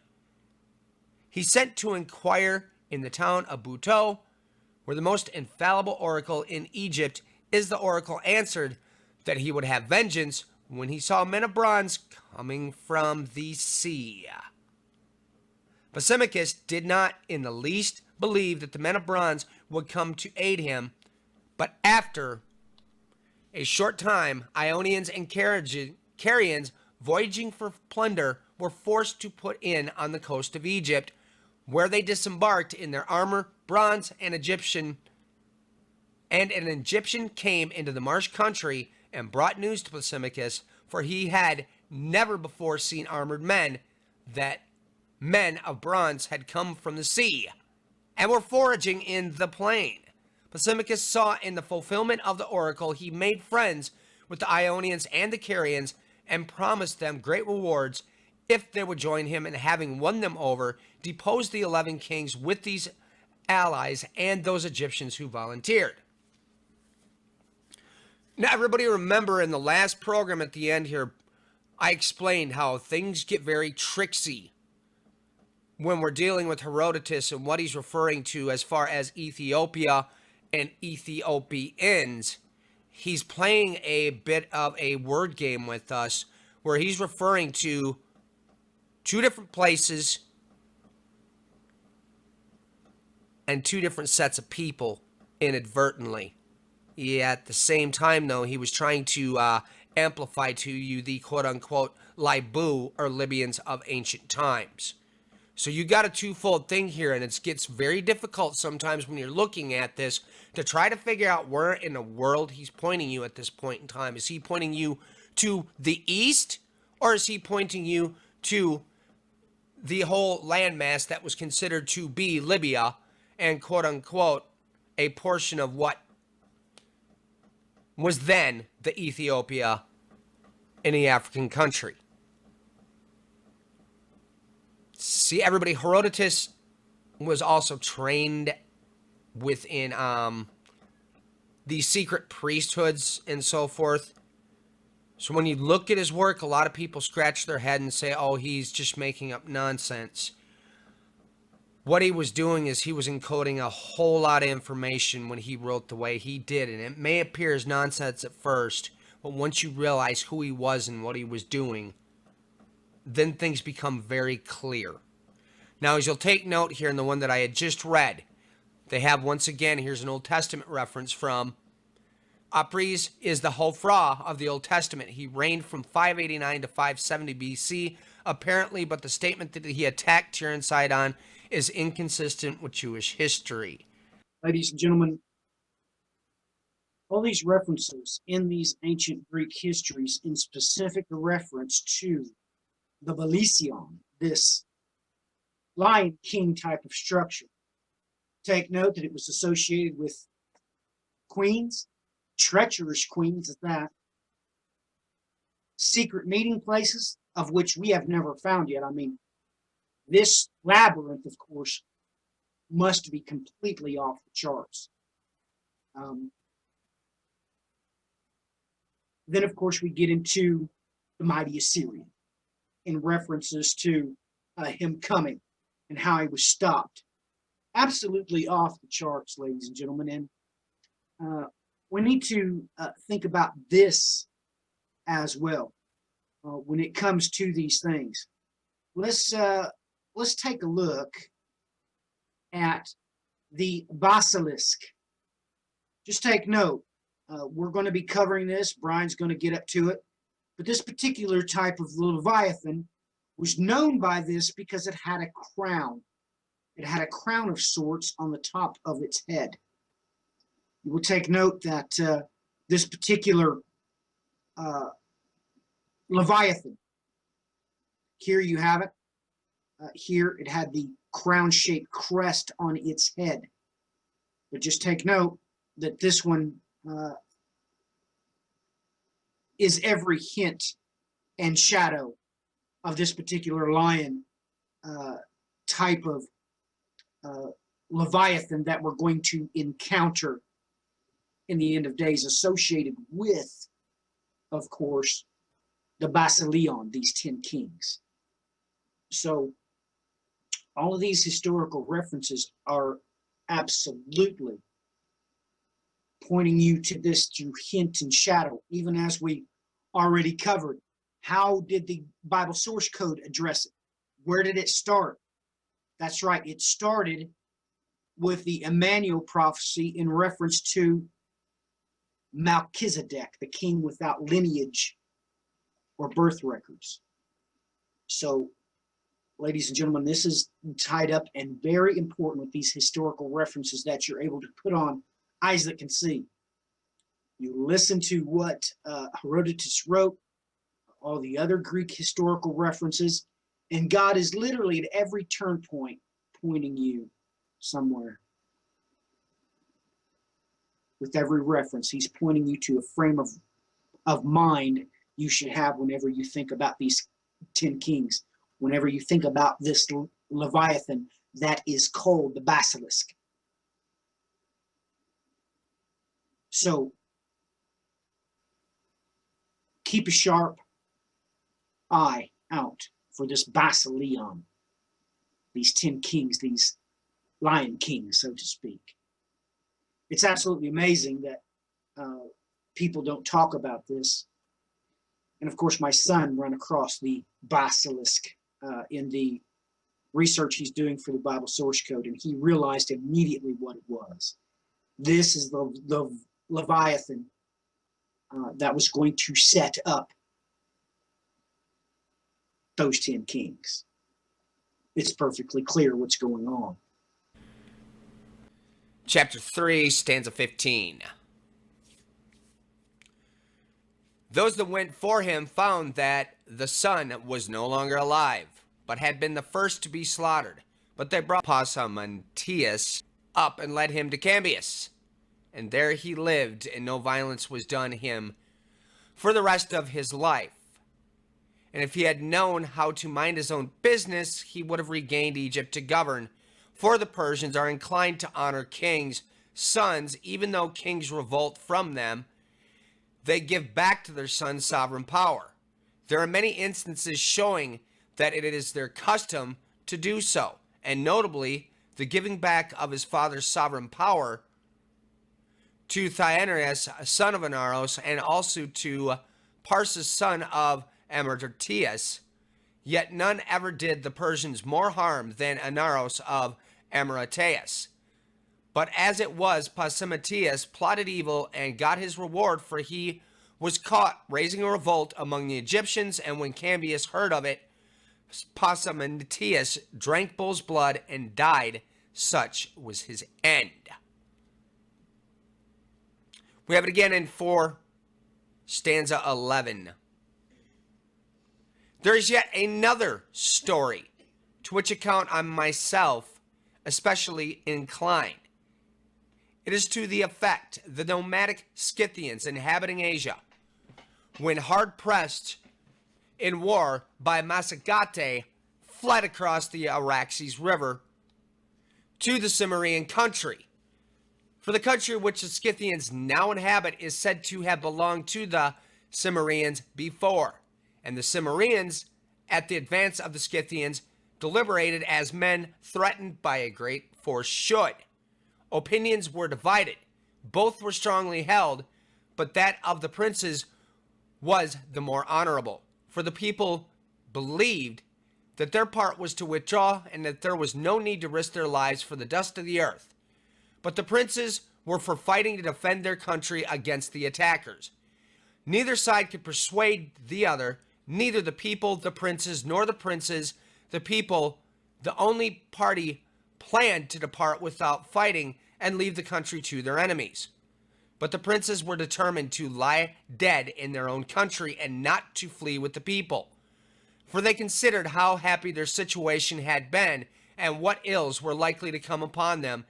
He sent to inquire in the town of Buto, where the most infallible oracle in Egypt is. The oracle answered that he would have vengeance when he saw men of bronze coming from the sea. Pasimachus did not in the least believe that the men of bronze would come to aid him, but after a short time, Ionians and Carians, voyaging for plunder, were forced to put in on the coast of Egypt, where they disembarked in their armor, bronze, and an Egyptian came into the marsh country and brought news to Pasimachus, for he had never before seen armored men, that men of bronze had come from the sea and were foraging in the plain. Pasimachus saw in the fulfillment of the oracle, he made friends with the Ionians and the Carians and promised them great rewards if they would join him, and having won them over, deposed the 11 kings with these allies and those Egyptians who volunteered. Now, everybody remember in the last program at the end here, I explained how things get very tricksy when we're dealing with Herodotus and what he's referring to as far as Ethiopia and Ethiopians. He's playing a bit of a word game with us where he's referring to two different places and two different sets of people inadvertently. At the same time, though, he was trying to amplify to you the quote-unquote Libu or Libyans of ancient times. So you got a twofold thing here, and it gets very difficult sometimes when you're looking at this to try to figure out where in the world he's pointing you at this point in time. Is he pointing you to the east, or is he pointing you to the whole landmass that was considered to be Libya and quote-unquote a portion of what was then the Ethiopia in the African country? See, everybody, Herodotus was also trained within these secret priesthoods and so forth. So when you look at his work, a lot of people scratch their head and say, oh, he's just making up nonsense. What he was doing is he was encoding a whole lot of information when he wrote the way he did. And it may appear as nonsense at first, but once you realize who he was and what he was doing, then things become very clear. Now, as you'll take note here in the one that I had just read, they have, once again, here's an Old Testament reference from Apries is the Hophra of the Old Testament. He reigned from 589 to 570 BC, apparently, but the statement that he attacked Tyre Sidon is inconsistent with Jewish history. Ladies and gentlemen, all these references in these ancient Greek histories in specific reference to the Belision, this lion king type of structure. Take note that it was associated with queens, treacherous queens at that, secret meeting places of which we have never found yet. I mean, this labyrinth, of course, must be completely off the charts. Then, of course, we get into the mighty Assyrian in references to him coming and how he was stopped. Absolutely off the charts, ladies and gentlemen. And we need to think about this as well when it comes to these things. Let's take a look at the basilisk. Just take note. We're going to be covering this. Brian's going to get up to it. But this particular type of Leviathan was known by this because it had a crown. It had a crown of sorts on the top of its head. You will take note that this particular Leviathan, here you have it. Here it had the crown-shaped crest on its head. But just take note that this one is every hint and shadow of this particular lion type of Leviathan that we're going to encounter in the end of days, associated with, of course, the Basileon, these 10 kings. So all of these historical references are absolutely pointing you to this through hint and shadow, even as we already covered. How did the Bible source code address it? Where did it start? That's right, it started with the Emmanuel prophecy in reference to Melchizedek, the king without lineage or birth records. So, ladies and gentlemen, this is tied up and very important with these historical references that you're able to put on eyes that can see. You listen to what Herodotus wrote, all the other Greek historical references, and God is literally at every turn point pointing you somewhere. With every reference, he's pointing you to a frame of mind you should have whenever you think about these 10 kings, whenever you think about this Leviathan that is called the basilisk. So keep a sharp eye out for this Basileon, these 10 kings, these lion kings, so to speak. It's absolutely amazing that people don't talk about this. And of course, my son ran across the basilisk in the research he's doing for the Bible source code, and he realized immediately what it was. This is the Leviathan that was going to set up those 10 kings. It's perfectly clear what's going on. Chapter 3, stanza 15. Those that went for him found that the son was no longer alive, but had been the first to be slaughtered. But they brought Passamontius up and led him to Cambius. And there he lived, and no violence was done him for the rest of his life. And if he had known how to mind his own business, he would have regained Egypt to govern. For the Persians are inclined to honor kings' sons, even though kings revolt from them. They give back to their sons sovereign power. There are many instances showing that it is their custom to do so, and notably, the giving back of his father's sovereign power to Thyanius, son of Anaros, and also to Parsus, son of Amratertius. Yet none ever did the Persians more harm than Anaros of Amrateus. But as it was, Passamontius plotted evil and got his reward, for he was caught raising a revolt among the Egyptians, and when Cambius heard of it, Passamontius drank bull's blood and died. Such was his end. We have it again in 4, stanza 11. There is yet another story, to which account I myself especially incline. It is to the effect the nomadic Scythians inhabiting Asia, when hard pressed in war by Massagote, fled across the Araxes River to the Cimmerian country. For the country which the Scythians now inhabit is said to have belonged to the Cimmerians before, and the Cimmerians, at the advance of the Scythians, deliberated as men threatened by a great force should. Opinions were divided. Both were strongly held, but that of the princes was the more honorable, for the people believed that their part was to withdraw and that there was no need to risk their lives for the dust of the earth. But the princes were for fighting to defend their country against the attackers. Neither side could persuade the other, neither the people, the princes, nor the princes, the people. The only party planned to depart without fighting and leave the country to their enemies. But the princes were determined to lie dead in their own country and not to flee with the people. For they considered how happy their situation had been and what ills were likely to come upon them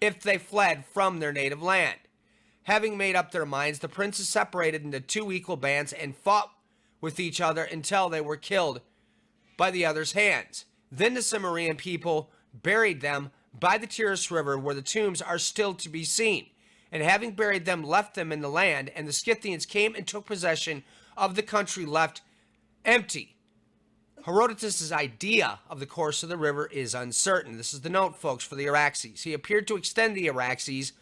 if they fled from their native land. Having made up their minds, the princes separated into two equal bands and fought with each other until they were killed by the other's hands. Then the Cimmerian people buried them by the Tirus River, where the tombs are still to be seen. And having buried them, left them in the land, and the Scythians came and took possession of the country left empty. Herodotus' idea of the course of the river is uncertain. This is the note, folks, for the Araxes. He appeared to extend the Araxes,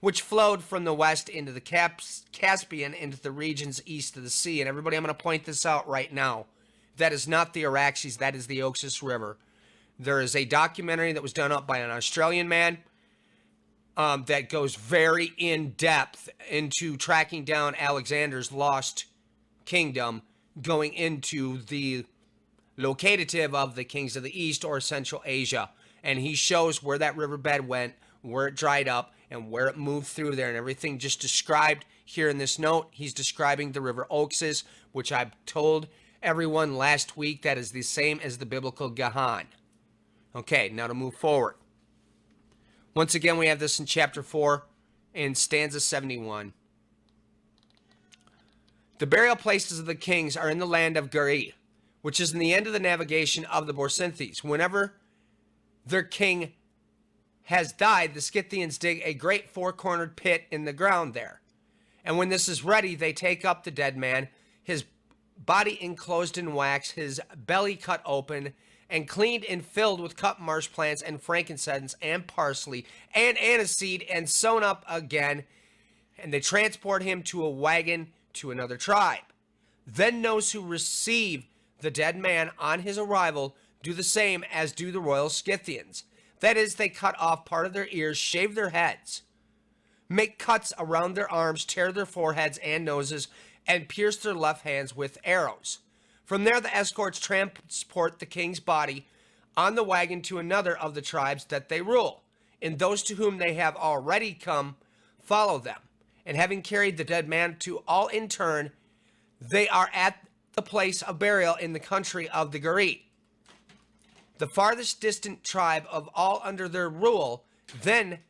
which flowed from the west into the Caspian into the regions east of the sea. And everybody, I'm going to point this out right now. That is not the Araxes. That is the Oxus River. There is a documentary that was done up by an Australian man that goes very in-depth into tracking down Alexander's lost kingdom, going into the locative of the kings of the East or Central Asia. And he shows where that riverbed went, where it dried up, and where it moved through there, and everything just described here in this note. He's describing the river Oxus, which I told everyone last week that is the same as the biblical Gahan. Okay, now to move forward. Once again, we have this in chapter 4 in stanza 71. The burial places of the kings are in the land of Guri, which is in the end of the navigation of the Borsinthes. Whenever their king has died, the Scythians dig a great four-cornered pit in the ground there. And when this is ready, they take up the dead man, his body enclosed in wax, his belly cut open, and cleaned and filled with cut marsh plants and frankincense and parsley and aniseed and sewn up again. And they transport him to a wagon to another tribe. Then those who receive the dead man on his arrival do the same as do the royal Scythians. That is, they cut off part of their ears, shave their heads, make cuts around their arms, tear their foreheads and noses, and pierce their left hands with arrows. From there, the escorts transport the king's body on the wagon to another of the tribes that they rule, and those to whom they have already come follow them. And having carried the dead man to all in turn, they are at the place of burial in the country of the Guri, the farthest distant tribe of all under their rule. Then,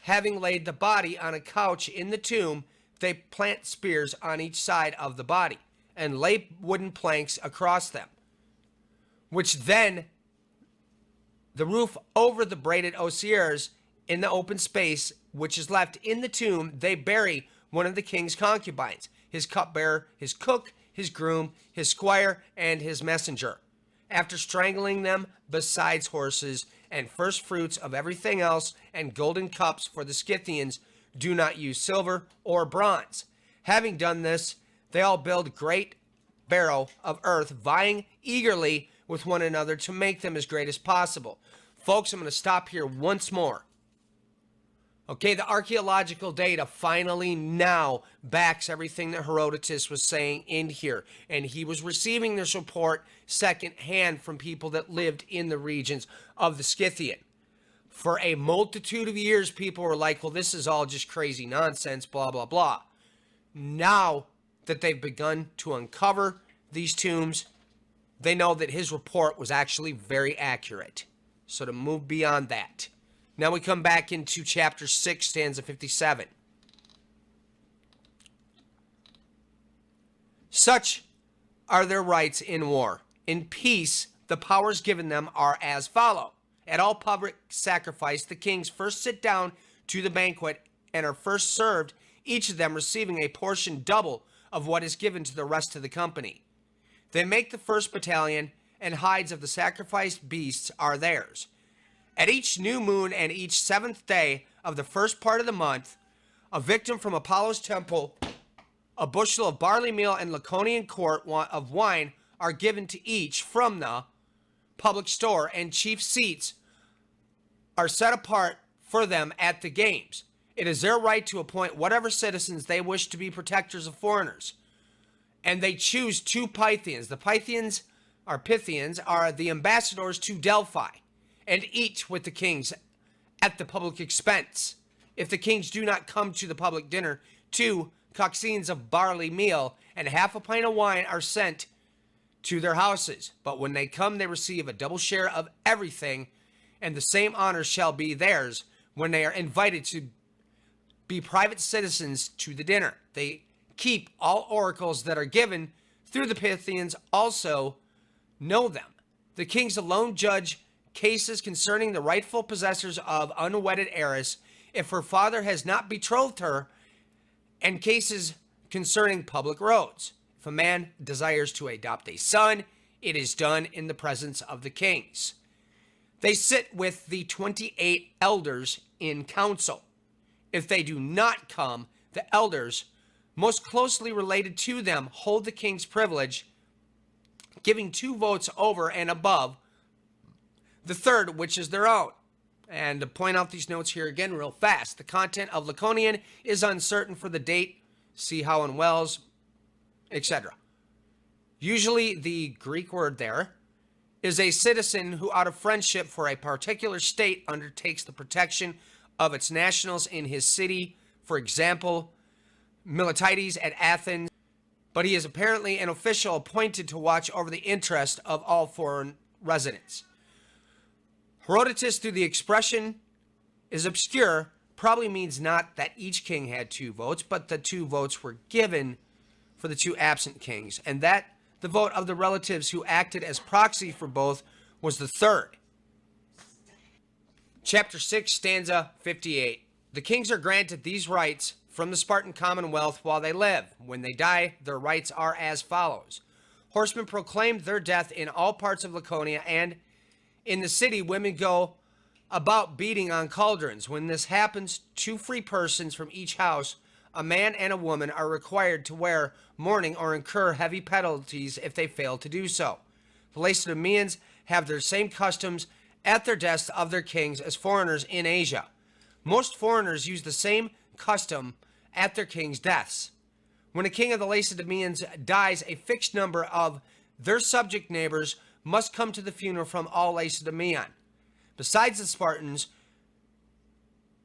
having laid the body on a couch in the tomb, they plant spears on each side of the body and lay wooden planks across them, which then the roof over the braided osiers. In the open space which is left in the tomb, they bury one of the king's concubines, his cupbearer, his cook, his groom, his squire, and his messenger, after strangling them, besides horses and first fruits of everything else, and golden cups, for the Scythians do not use silver or bronze. Having done this, they all build great barrow of earth, vying eagerly with one another to make them as great as possible. Folks, I'm going to stop here once more. Okay, the archaeological data finally now backs everything that Herodotus was saying in here. And he was receiving this report secondhand from people that lived in the regions of the Scythian. For a multitude of years, people were like, well, this is all just crazy nonsense, blah, blah, blah. Now that they've begun to uncover these tombs, they know that his report was actually very accurate. So to move beyond that. Now we come back into chapter 6, stanza 57. Such are their rights in war. In peace, the powers given them are as follow. At all public sacrifice, the kings first sit down to the banquet and are first served, each of them receiving a portion double of what is given to the rest of the company. They make the first battalion and hides of the sacrificed beasts are theirs. At each new moon and each seventh day of the first part of the month, a victim from Apollo's temple, a bushel of barley meal, and Laconian quart of wine are given to each from the public store, and chief seats are set apart for them at the games. It is their right to appoint whatever citizens they wish to be protectors of foreigners. And they choose 2 Pythians. The Pythians are the ambassadors to Delphi, and eat with the kings at the public expense. If the kings do not come to the public dinner, 2 coxines of barley meal and half a pint of wine are sent to their houses. But when they come, they receive a double share of everything, and the same honor shall be theirs when they are invited to be private citizens to the dinner. They keep all oracles that are given through the Pythians, also know them. The kings alone judge cases concerning the rightful possessors of unwedded heiress if her father has not betrothed her, and cases concerning public roads. If a man desires to adopt a son, it is done in the presence of the kings. They sit with the 28 elders in council. If they do not come, the elders most closely related to them hold the king's privilege, giving 2 votes over and above the third, which is their own. And to point out these notes here again real fast, the content of Laconian is uncertain for the date, see How and Wells, etc. Usually the Greek word there is a citizen who out of friendship for a particular state undertakes the protection of its nationals in his city. For example, Miltiades at Athens, but he is apparently an official appointed to watch over the interest of all foreign residents. Herodotus, through the expression is obscure, probably means not that each king had 2 votes, but the 2 votes were given for the 2 absent kings, and that the vote of the relatives who acted as proxy for both was the third. Chapter 6, stanza 58. The kings are granted these rights from the Spartan commonwealth while they live. When they die, their rights are as follows. Horsemen proclaimed their death in all parts of Laconia, and in the city, women go about beating on cauldrons. When this happens, 2 free persons from each house, a man and a woman, are required to wear mourning or incur heavy penalties if they fail to do so. The Lacedaemonians have their same customs at their deaths of their kings as foreigners in Asia. Most foreigners use the same custom at their kings' deaths. When a king of the Lacedaemonians dies, a fixed number of their subject neighbors must come to the funeral from all Lacedaemon. Besides the Spartans,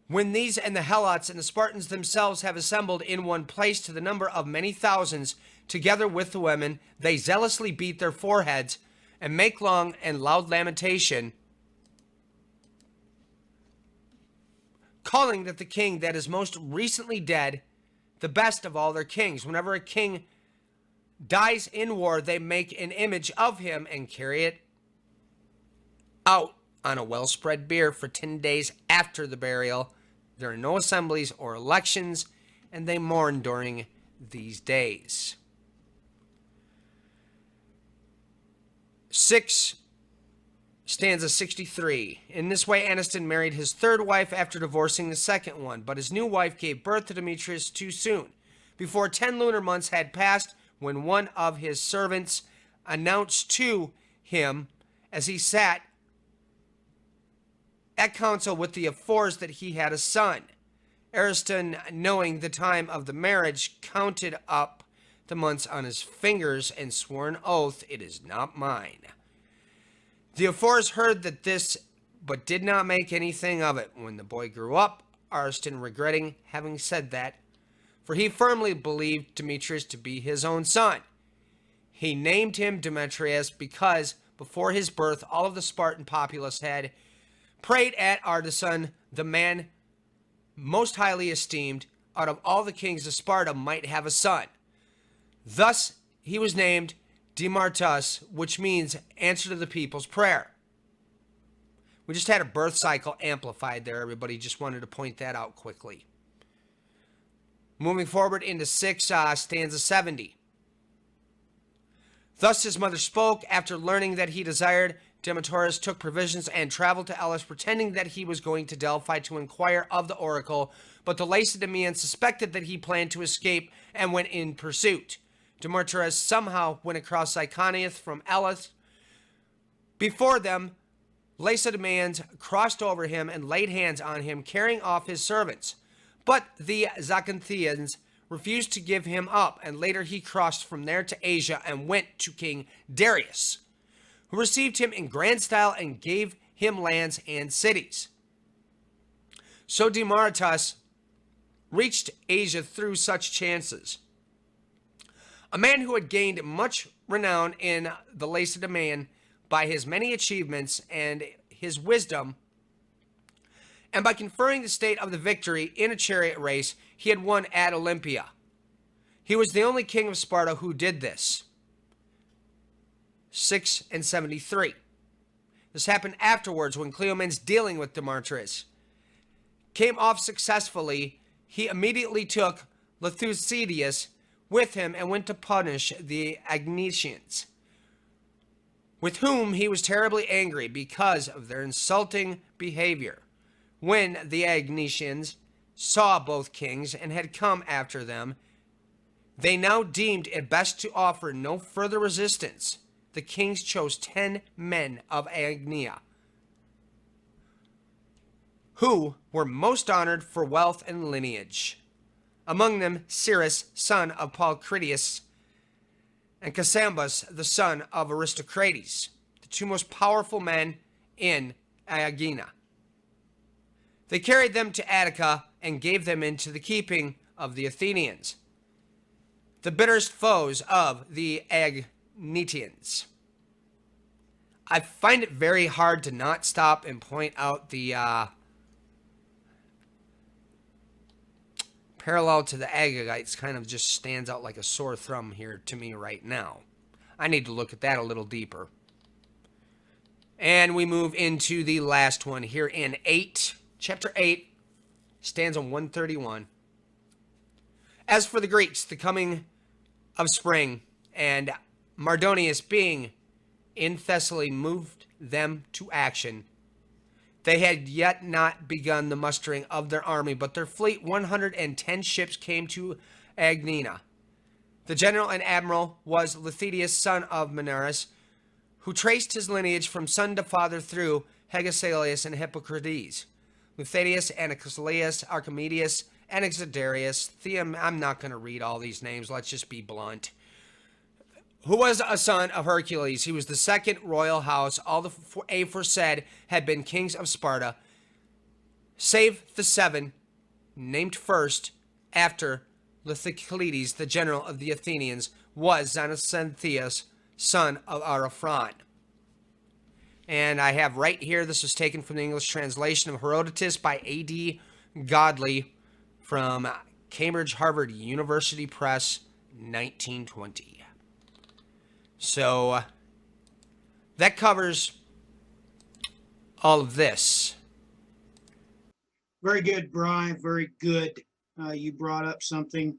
when these and the Helots and the Spartans themselves have assembled in one place to the number of many thousands, together with the women, they zealously beat their foreheads and make long and loud lamentation, calling that the king that is most recently dead the best of all their kings. Whenever a king dies in war, they make an image of him and carry it out on a well-spread bier for 10 days after the burial. There are no assemblies or elections, and they mourn during these days. 6, stanza 63. In this way, Aniston married his 3rd wife after divorcing the 2nd one, but his new wife gave birth to Demetrius too soon. Before 10 lunar months had passed, when one of his servants announced to him, as he sat at council with the ephors, that he had a son. Ariston, knowing the time of the marriage, counted up the months on his fingers and swore an oath, "It is not mine." The ephors heard that this, but did not make anything of it. When the boy grew up, Ariston, regretting having said that, for he firmly believed Demetrius to be his own son, he named him Demetrius because before his birth all of the Spartan populace had prayed at Artison, the man most highly esteemed out of all the kings of Sparta might have a son. Thus he was named Demartus, which means answer to the people's prayer. We just had a birth cycle amplified there, everybody. Just wanted to point that out quickly. Moving forward into 6, stanza 70. Thus his mother spoke. After learning that he desired, Demetrius took provisions and traveled to Elis, pretending that he was going to Delphi to inquire of the oracle. But the Lacedaemonians suspected that he planned to escape and went in pursuit. Demetrius somehow went across Iconius from Elis. Before them, Lacedaemonians crossed over him and laid hands on him, carrying off his servants. But the Zacanthians refused to give him up, and later he crossed from there to Asia and went to King Darius, who received him in grand style and gave him lands and cities. So Demaratus reached Asia through such chances. A man who had gained much renown in the Lacedaemon by his many achievements and his wisdom, and by conferring the state of the victory in a chariot race he had won at Olympia. He was the only king of Sparta who did this. 673. This happened afterwards when Cleomenes, dealing with Demetrius, came off successfully. He immediately took Lethucidius with him and went to punish the Agnesians, with whom he was terribly angry because of their insulting behavior. When the Agnesians saw both kings and had come after them, they now deemed it best to offer no further resistance. The kings chose 10 men of Agnea, who were most honored for wealth and lineage. Among them, Cyrus, son of Paucritius, and Casambus, the son of Aristocrates, the two most powerful men in Aegina. They carried them to Attica and gave them into the keeping of the Athenians, the bitterest foes of the Agnetians. I find it very hard to not stop and point out the parallel to the Agagites. Kind of just stands out like a sore thumb here to me right now. I need to look at that a little deeper. And we move into the last one here in chapter 8, stanza 131. As for the Greeks, the coming of spring and Mardonius being in Thessaly moved them to action. They had yet not begun the mustering of their army, but their fleet, 110 ships, came to Agnina. The general and admiral was Lethidius, son of Menares, who traced his lineage from son to father through Hegesalius and Hippocrates. Lethidius, Anacleus, Archimedes, Anaxidarius, Theum, I'm not going to read all these names, let's just be blunt, who was a son of Hercules. He was the second royal house. All the aforesaid had been kings of Sparta, save the 7 named first after Lithocleides, the general of the Athenians, was Xanaxanthius, son of Ariphron. And I have right here, this was taken from the English translation of Herodotus by A.D. Godley from Cambridge Harvard University Press, 1920. So that covers all of this. Very good, Brian. Very good. You brought up something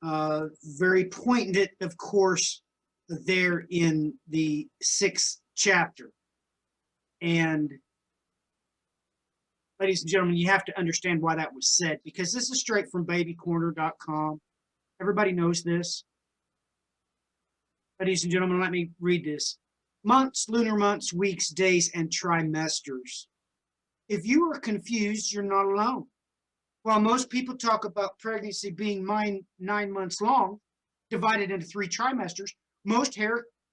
very poignant, of course, there in the 6th chapter. And ladies and gentlemen, you have to understand why that was said, because this is straight from babycorner.com. Everybody knows this. Ladies and gentlemen, let me read this. Months, lunar months, weeks, days, and trimesters. If you are confused, you're not alone. While most people talk about pregnancy being 9 months long, divided into 3 trimesters, most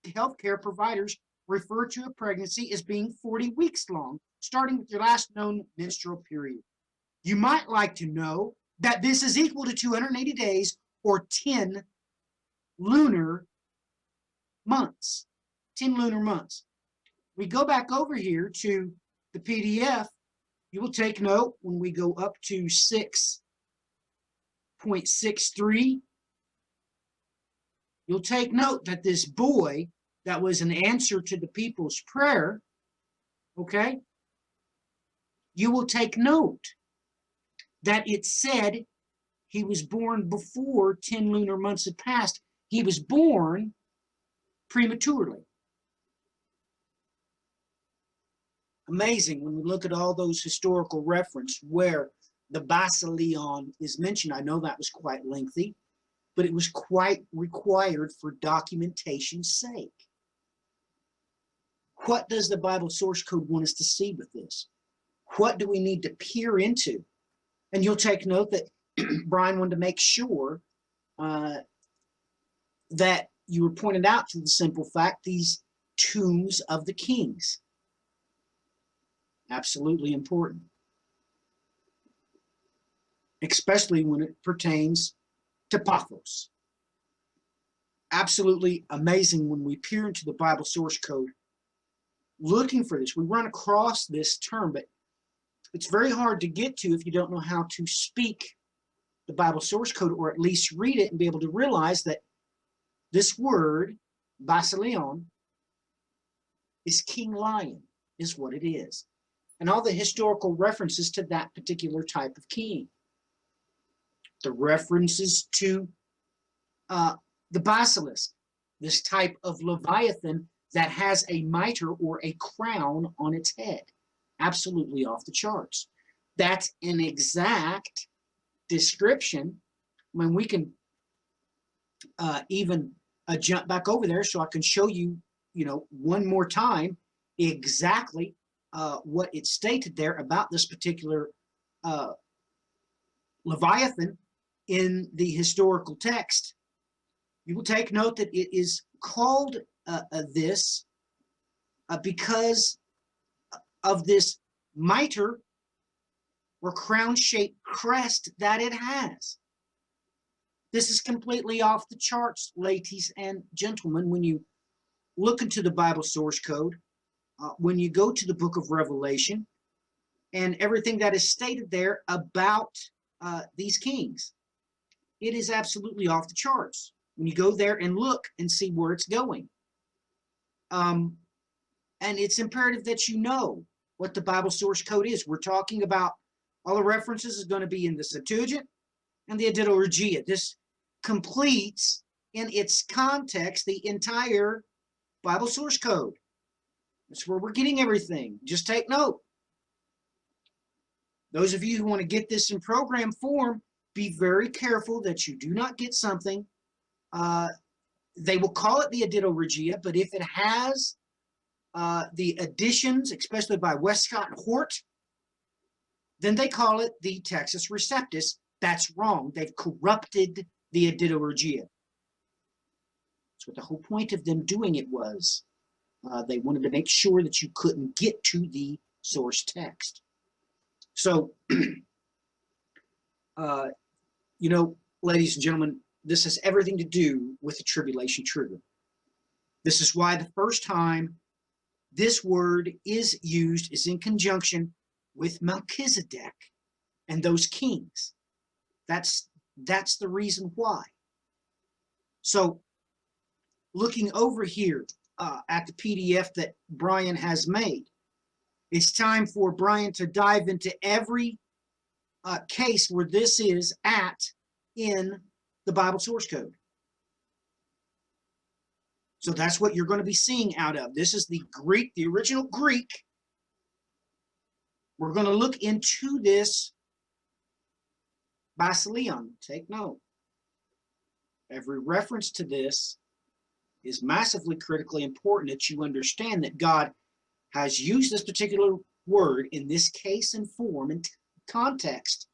healthcare providers refer to a pregnancy as being 40 weeks long, starting with your last known menstrual period. You might like to know that this is equal to 280 days or 10 lunar months. 10 lunar months. We go back over here to the PDF. You will take note when we go up to 6.63. You'll take note that this boy, that was an answer to the people's prayer, okay? You will take note that it said he was born before 10 lunar months had passed. He was born prematurely. Amazing when we look at all those historical reference where the Basileon is mentioned. I know that was quite lengthy, but it was quite required for documentation's sake. What does the Bible source code want us to see with this? What do we need to peer into? And you'll take note that Brian wanted to make sure that you were pointed out to the simple fact, these tombs of the kings. Absolutely important. Especially when it pertains to Paphos. Absolutely amazing when we peer into the Bible source code looking for this. We run across this term, but it's very hard to get to if you don't know how to speak the Bible source code, or at least read it and be able to realize that this word, Basileon, is King Lion, is what it is. And all the historical references to that particular type of king. The references to the basilisk, this type of Leviathan that has a mitre or a crown on its head. Absolutely off the charts. That's an exact description. I mean, we can even jump back over there so I can show you, one more time exactly what it stated there about this particular Leviathan in the historical text. You will take note that it is called this because of this mitre or crown-shaped crest that it has. This is completely off the charts, ladies and gentlemen, when you look into the Bible source code, when you go to the book of Revelation, and everything that is stated there about these kings. It is absolutely off the charts when you go there and look and see where it's going. And it's imperative that you know what the Bible source code is. We're talking about all the references is going to be in the Septuagint and the Didoregia. This completes in its context the entire Bible source code. That's where we're getting everything. Just take note. Those of you who want to get this in program form, be very careful that you do not get something. They will call it the Didoregia, but if it has the additions, especially by Westcott and Hort, then they call it the Textus Receptus. That's wrong. They've corrupted the Didoregia. That's what the whole point of them doing it was. They wanted to make sure that you couldn't get to the source text. So, ladies and gentlemen, this has everything to do with the tribulation trigger. This is why the first time this word is used is in conjunction with Melchizedek and those kings. That's the reason why. So, looking over here at the PDF that Brian has made, it's time for Brian to dive into every case where this is at in the Bible source code. So that's what you're going to be seeing out of. This is the Greek, the original Greek. We're going to look into this Basileon. Take note. Every reference to this is massively critically important that you understand that God has used this particular word in this case and form and context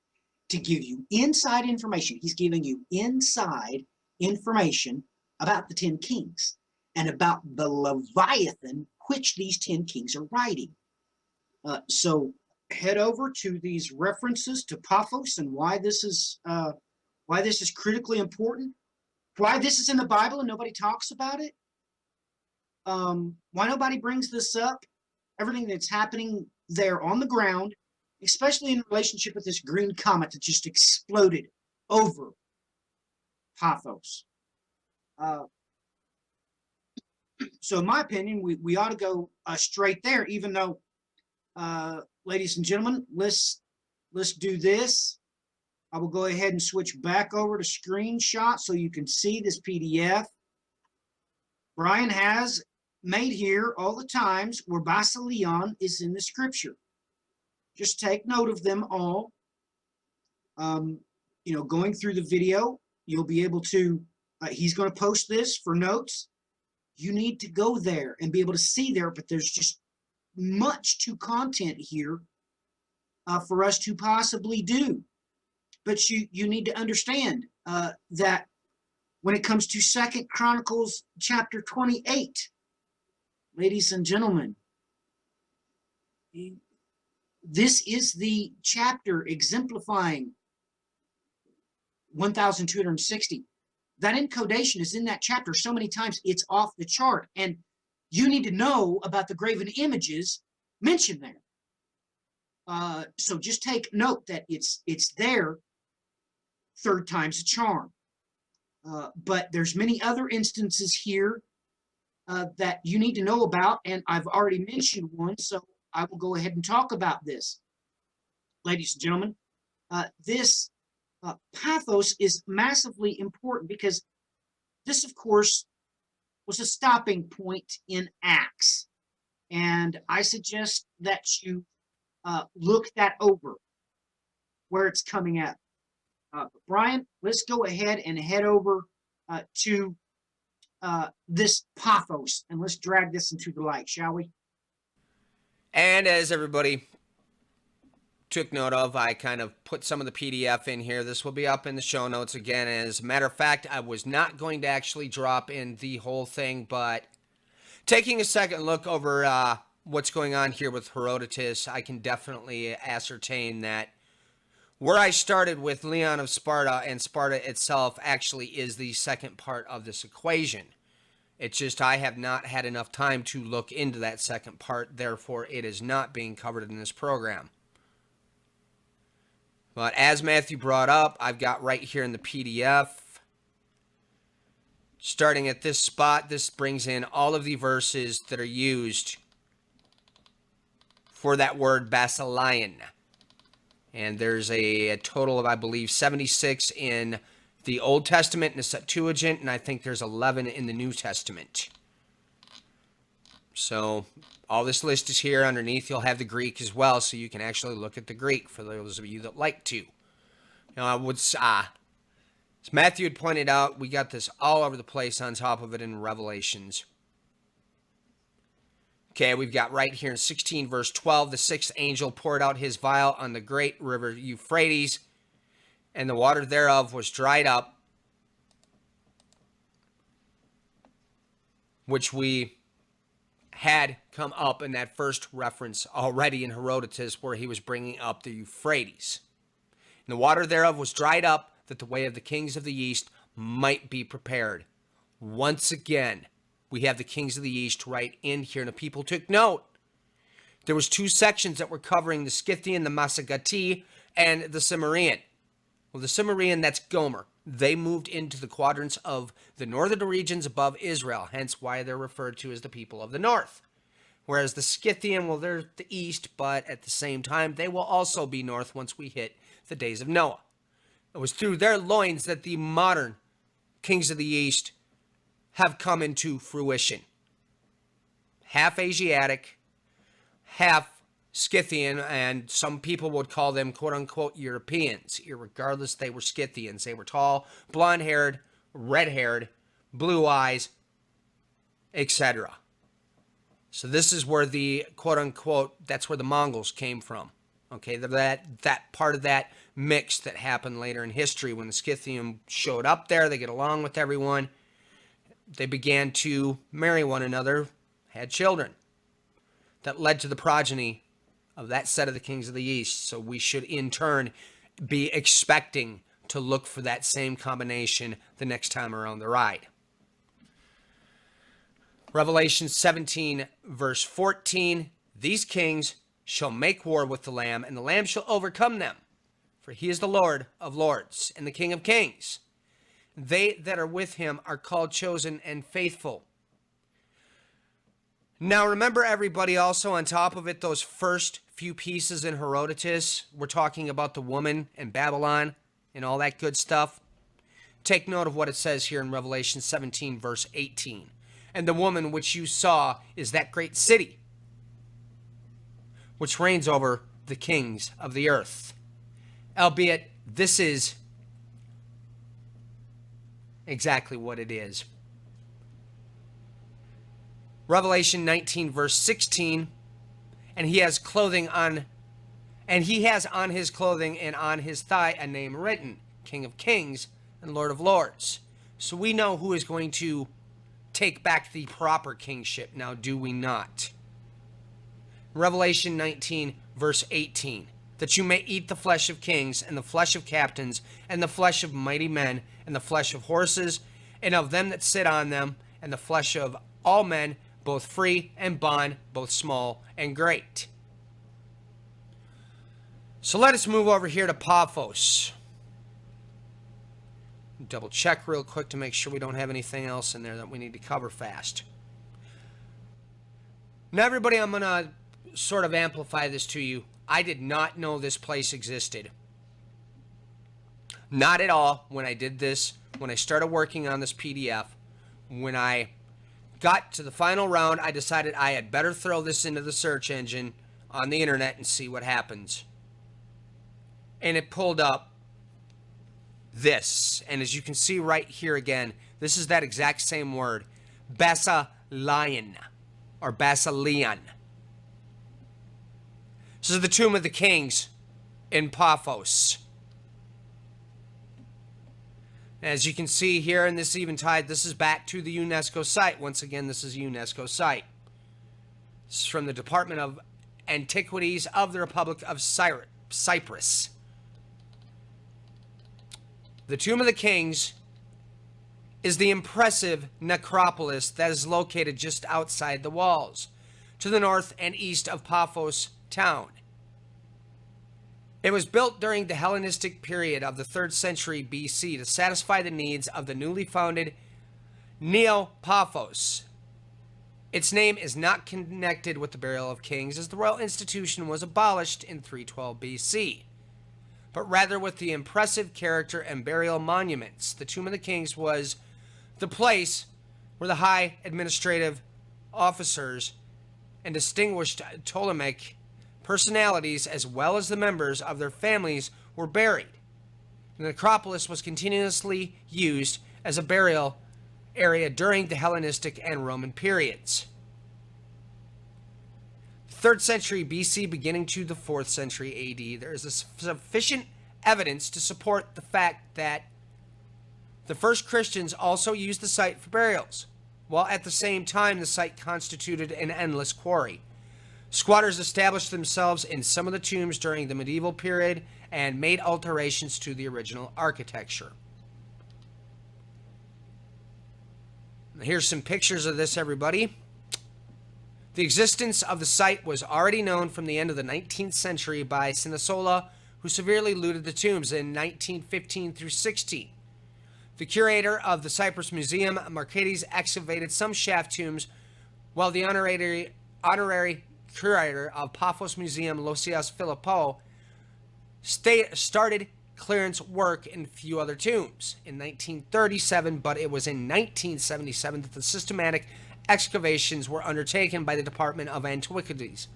to give you inside information. He's giving you inside information about the 10 kings and about the Leviathan which these 10 kings are riding. So head over to these references to Paphos and why this is critically important, why this is in the Bible and nobody talks about it, why nobody brings this up, everything that's happening there on the ground, especially in relationship with this green comet that just exploded over Paphos. So in my opinion, we ought to go straight there, even though, ladies and gentlemen, let's do this. I will go ahead and switch back over to screenshot so you can see this PDF. Brian has made here all the times where basileon is in the scripture. Just take note of them all. Going through the video, you'll be able to, he's going to post this for notes. You need to go there and be able to see there, but there's just much to content here for us to possibly do. But you need to understand that when it comes to 2 Chronicles chapter 28, ladies and gentlemen, this is the chapter exemplifying 1260. That encodation is in that chapter so many times it's off the chart, and you need to know about the graven images mentioned there. So just take note that it's there. Third time's a charm. But there's many other instances here that you need to know about, and I've already mentioned one, so I will go ahead and talk about this. Ladies and gentlemen, this pathos is massively important because this, of course, was a stopping point in Acts. And I suggest that you look that over, where it's coming at. Brian, let's go ahead and head over to this pathos, and let's drag this into the light, shall we? And as everybody took note of, I kind of put some of the PDF in here. This will be up in the show notes again. As a matter of fact, I was not going to actually drop in the whole thing, but taking a second look over what's going on here with Herodotus, I can definitely ascertain that where I started with Leon of Sparta and Sparta itself actually is the second part of this equation. It's just I have not had enough time to look into that second part, therefore it is not being covered in this program. But as Matthew brought up, I've got right here in the PDF, starting at this spot, this brings in all of the verses that are used for that word basileon. And there's a total of, I believe, 76 in the Old Testament in the Septuagint, and I think there's 11 in the New Testament. So all this list is here. Underneath, you'll have the Greek as well, so you can actually look at the Greek for those of you that like to. Now, as Matthew had pointed out, we got this all over the place on top of it in Revelations. Okay, we've got right here in 16 verse 12, the sixth angel poured out his vial on the great river Euphrates, and the water thereof was dried up, which we had come up in that first reference already in Herodotus, where he was bringing up the Euphrates. And the water thereof was dried up, that the way of the kings of the east might be prepared. Once again, we have the kings of the east right in here. And the people took note. There was two sections that were covering the Scythian, the Massagetae, and the Cimmerian. Well, the Cimmerian, that's Gomer. They moved into the quadrants of the northern regions above Israel, hence why they're referred to as the people of the north. Whereas the Scythian, well, they're the east, but at the same time, they will also be north once we hit the days of Noah. It was through their loins that the modern kings of the east have come into fruition. Half Asiatic, half Scythian, and some people would call them quote-unquote Europeans. Irregardless, they were Scythians. They were tall, blonde-haired, red-haired, blue eyes, etc. So this is where the quote-unquote, that's where the Mongols came from. Okay, that part of that mix that happened later in history when the Scythian showed up there, they get along with everyone. They began to marry one another, had children. That led to the progeny of that set of the kings of the east. So we should in turn be expecting to look for that same combination the next time around the ride. Revelation 17 verse 14, these kings shall make war with the Lamb, and the Lamb shall overcome them. For he is the Lord of lords and the King of kings. They that are with him are called, chosen, and faithful. Now remember, everybody, also on top of it, those first few pieces in Herodotus, we're talking about the woman and Babylon and all that good stuff. Take note of what it says here in Revelation 17 verse 18. And the woman which you saw is that great city, which reigns over the kings of the earth. Albeit, this is exactly what it is. Revelation 19, verse 16, and he has on his clothing and on his thigh a name written, King of Kings and Lord of Lords. So we know who is going to take back the proper kingship now, do we not? Revelation 19, verse 18, that you may eat the flesh of kings and the flesh of captains and the flesh of mighty men and the flesh of horses and of them that sit on them and the flesh of all men, both free and bond, both small and great. So let us move over here to Paphos. Double check real quick to make sure we don't have anything else in there that we need to cover fast. Now, everybody, I'm going to sort of amplify this to you. I did not know this place existed. Not at all when I did this, when I started working on this PDF. When I got to the final round, I decided I had better throw this into the search engine on the internet and see what happens. And it pulled up this. And as you can see right here again, this is that exact same word, Basilion, or Basilion. This is the tomb of the kings in Paphos. As you can see here in this eventide, this is back to the UNESCO site. Once again, this is a UNESCO site. This is from the Department of Antiquities of the Republic of Cyprus. The Tomb of the Kings is the impressive necropolis that is located just outside the walls, to the north and east of Paphos town. It was built during the Hellenistic period of the 3rd century BC to satisfy the needs of the newly founded Neo-Paphos. Its name is not connected with the burial of kings, as the royal institution was abolished in 312 BC, but rather with the impressive character and burial monuments. The Tomb of the Kings was the place where the high administrative officers and distinguished Ptolemaic personalities, as well as the members of their families, were buried. The necropolis was continuously used as a burial area during the Hellenistic and Roman periods. 3rd century BC beginning to the 4th century AD, there is a sufficient evidence to support the fact that the first Christians also used the site for burials, while at the same time the site constituted an endless quarry. Squatters established themselves in some of the tombs during the medieval period and made alterations to the original architecture. Here's some pictures of this, everybody. The existence of the site was already known from the end of the 19th century by Sinasola, who severely looted the tombs in 1915 through 16. The curator of the Cyprus Museum, Markades, excavated some shaft tombs, while the honorary curator of Paphos Museum, Losias Philippou, started clearance work in a few other tombs in 1937, but it was in 1977 that the systematic excavations were undertaken by the Department of Antiquities,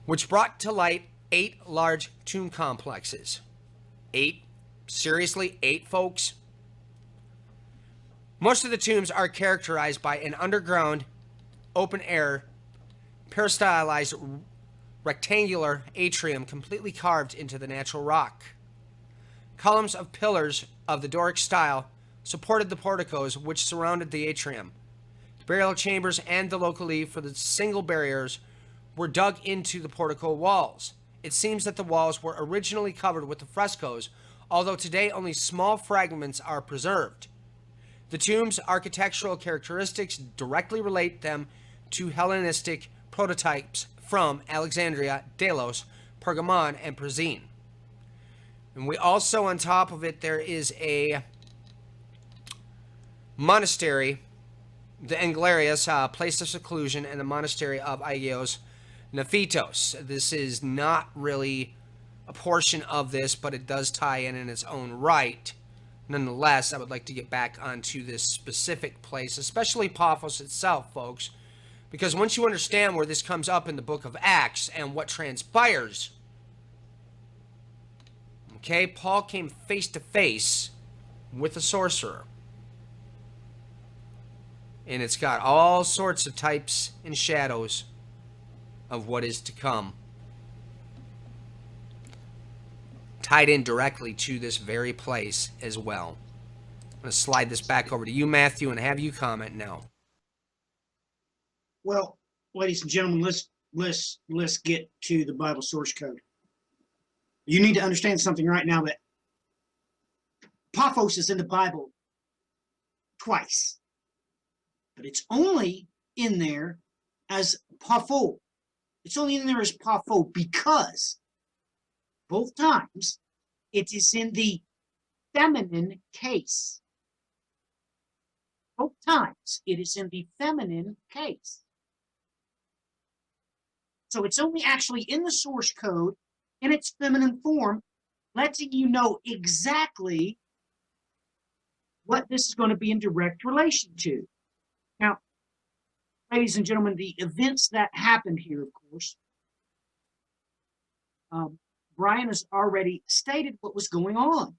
which brought to light 8 large tomb complexes. 8? Seriously, 8, folks? Most of the tombs are characterized by an underground, open-air, peristylized rectangular atrium completely carved into the natural rock. Columns of pillars of the Doric style supported the porticos which surrounded the atrium. The burial chambers and the loculi for the single barriers were dug into the portico walls. It seems that the walls were originally covered with the frescoes, although today only small fragments are preserved. The tomb's architectural characteristics directly relate them to Hellenistic prototypes from Alexandria, Delos, Pergamon, and Prozine. And we also, on top of it, there is a monastery, the Anglarius, place of seclusion, and the monastery of Agios Nephitos. This is not really a portion of this, but it does tie in its own right. Nonetheless, I would like to get back onto this specific place, especially Paphos itself, folks, because once you understand where this comes up in the book of Acts and what transpires, okay, Paul came face to face with a sorcerer. And it's got all sorts of types and shadows of what is to come, tied in directly to this very place as well. I'm going to slide this back over to you, Matthew, and have you comment now. Well, ladies and gentlemen, let's get to the Bible source code. You need to understand something right now, that Paphos is in the Bible twice, but it's only in there as Papho. It's only in there as Papho because both times it is in the feminine case. Both times it is in the feminine case. So it's only actually in the source code in its feminine form, letting you know exactly what this is going to be in direct relation to. Now, ladies and gentlemen, the events that happened here, of course, Brian has already stated what was going on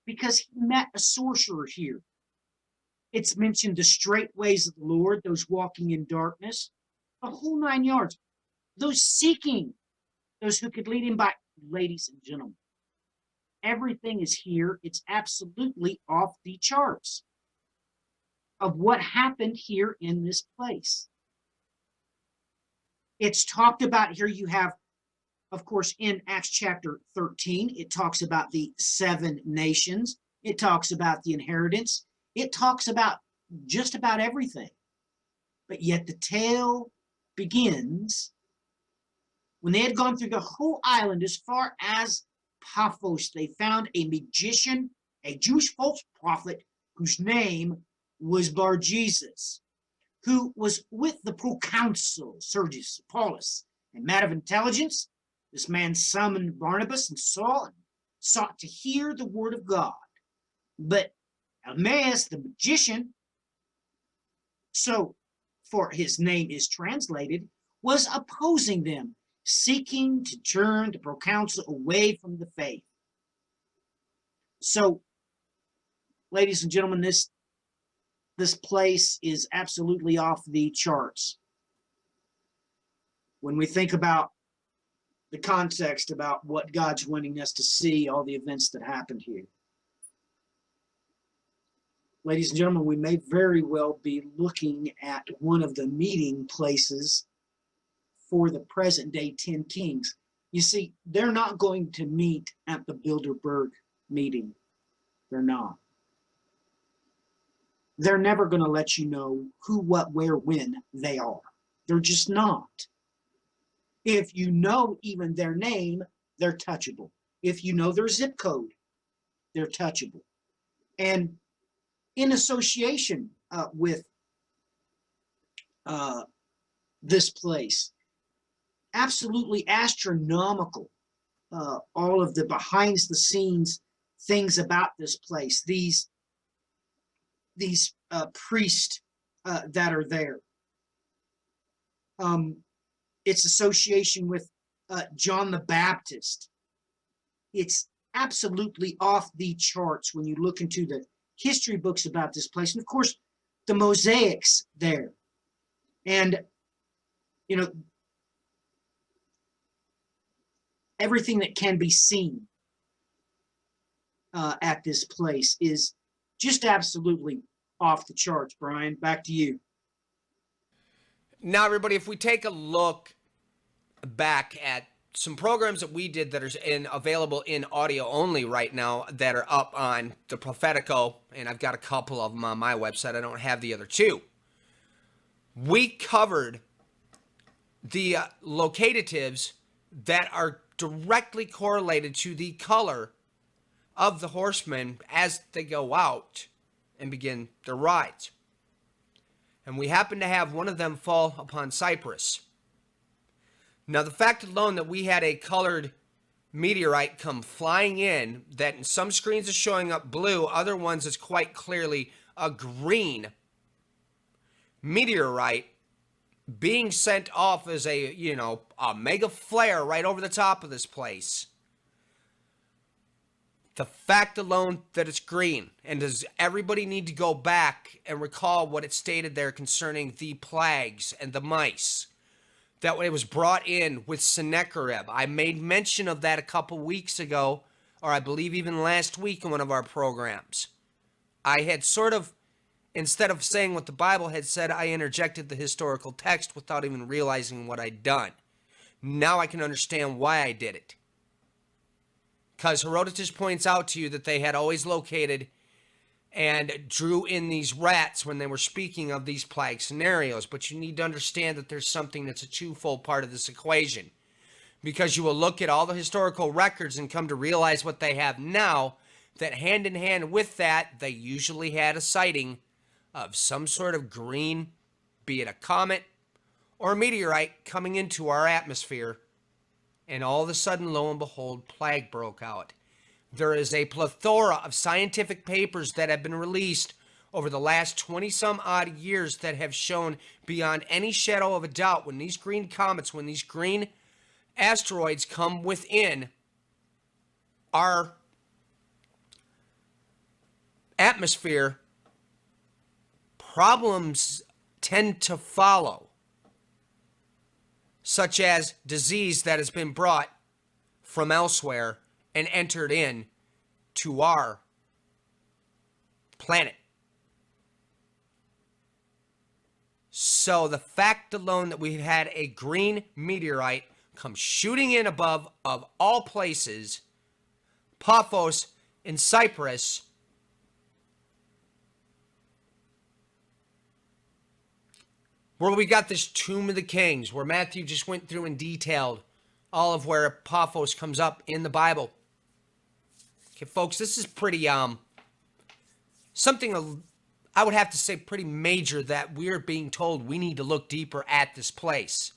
because he met a sorcerer here. It's mentioned the straight ways of the Lord, those walking in darkness, the whole 9 yards, those seeking, those who could lead him by. Ladies and gentlemen, everything is here. It's absolutely off the charts of what happened here in this place. It's talked about here. You have, of course, in Acts chapter 13, it talks about the 7 nations. It talks about the inheritance. It talks about just about everything. But yet the tale begins when they had gone through the whole island as far as Paphos. They found a magician, a Jewish false prophet, whose name was Bar Jesus, who was with the proconsul Sergius Paulus, a man of intelligence. This man summoned Barnabas and Saul and sought to hear the word of God. But Almaeus, the magician, so for his name is translated, was opposing them, seeking to turn the proconsul away from the faith. So, ladies and gentlemen, this place is absolutely off the charts. When we think about the context about what God's wanting us to see, all the events that happened here. Ladies and gentlemen, we may very well be looking at one of the meeting places for the present day 10 kings. You see, they're not going to meet at the Bilderberg meeting. They're not. They're never going to let you know who, what, where, when they are. They're just not. If you know even their name, they're touchable. If you know their zip code, they're touchable. And in association with this place, absolutely astronomical, all of the behind the scenes things about this place, these priests that are there. Its association with John the Baptist. It's absolutely off the charts when you look into the history books about this place. And of course, the mosaics there. And, you know, everything that can be seen at this place is just absolutely off the charts. Brian, back to you. Now, everybody, if we take a look back at some programs that we did that are available in audio only right now that are up on the Prophetico, and I've got a couple of them on my website. I don't have the other two. We covered the locatives that are directly correlated to the color of the horsemen as they go out and begin their rides. And we happen to have one of them fall upon Cyprus. Now, the fact alone that we had a colored meteorite come flying in that in some screens is showing up blue, other ones is quite clearly a green meteorite being sent off as a mega flare right over the top of this place. The fact alone that it's green, and does everybody need to go back and recall what it stated there concerning the plagues and the mice? That it was brought in with Sennacherib. I made mention of that a couple weeks ago, or I believe even last week in one of our programs. I had sort of, instead of saying what the Bible had said, I interjected the historical text without even realizing what I'd done. Now I can understand why I did it. Because Herodotus points out to you that they had always located and drew in these rats when they were speaking of these plague scenarios. But you need to understand that there's something that's a twofold part of this equation. Because you will look at all the historical records and come to realize what they have now, that hand in hand with that, they usually had a sighting of some sort of green, be it a comet or a meteorite, coming into our atmosphere. And all of a sudden, lo and behold, plague broke out. There is a plethora of scientific papers that have been released over the last 20-some odd years that have shown beyond any shadow of a doubt when these green comets, when these green asteroids come within our atmosphere, problems tend to follow, such as disease that has been brought from elsewhere and entered in to our planet. So the fact alone that we had a green meteorite come shooting in above, of all places, Paphos in Cyprus, where we got this Tomb of the Kings, where Matthew just went through and detailed all of where Paphos comes up in the Bible. Okay, folks, this is pretty, something I would have to say pretty major that we're being told we need to look deeper at this place.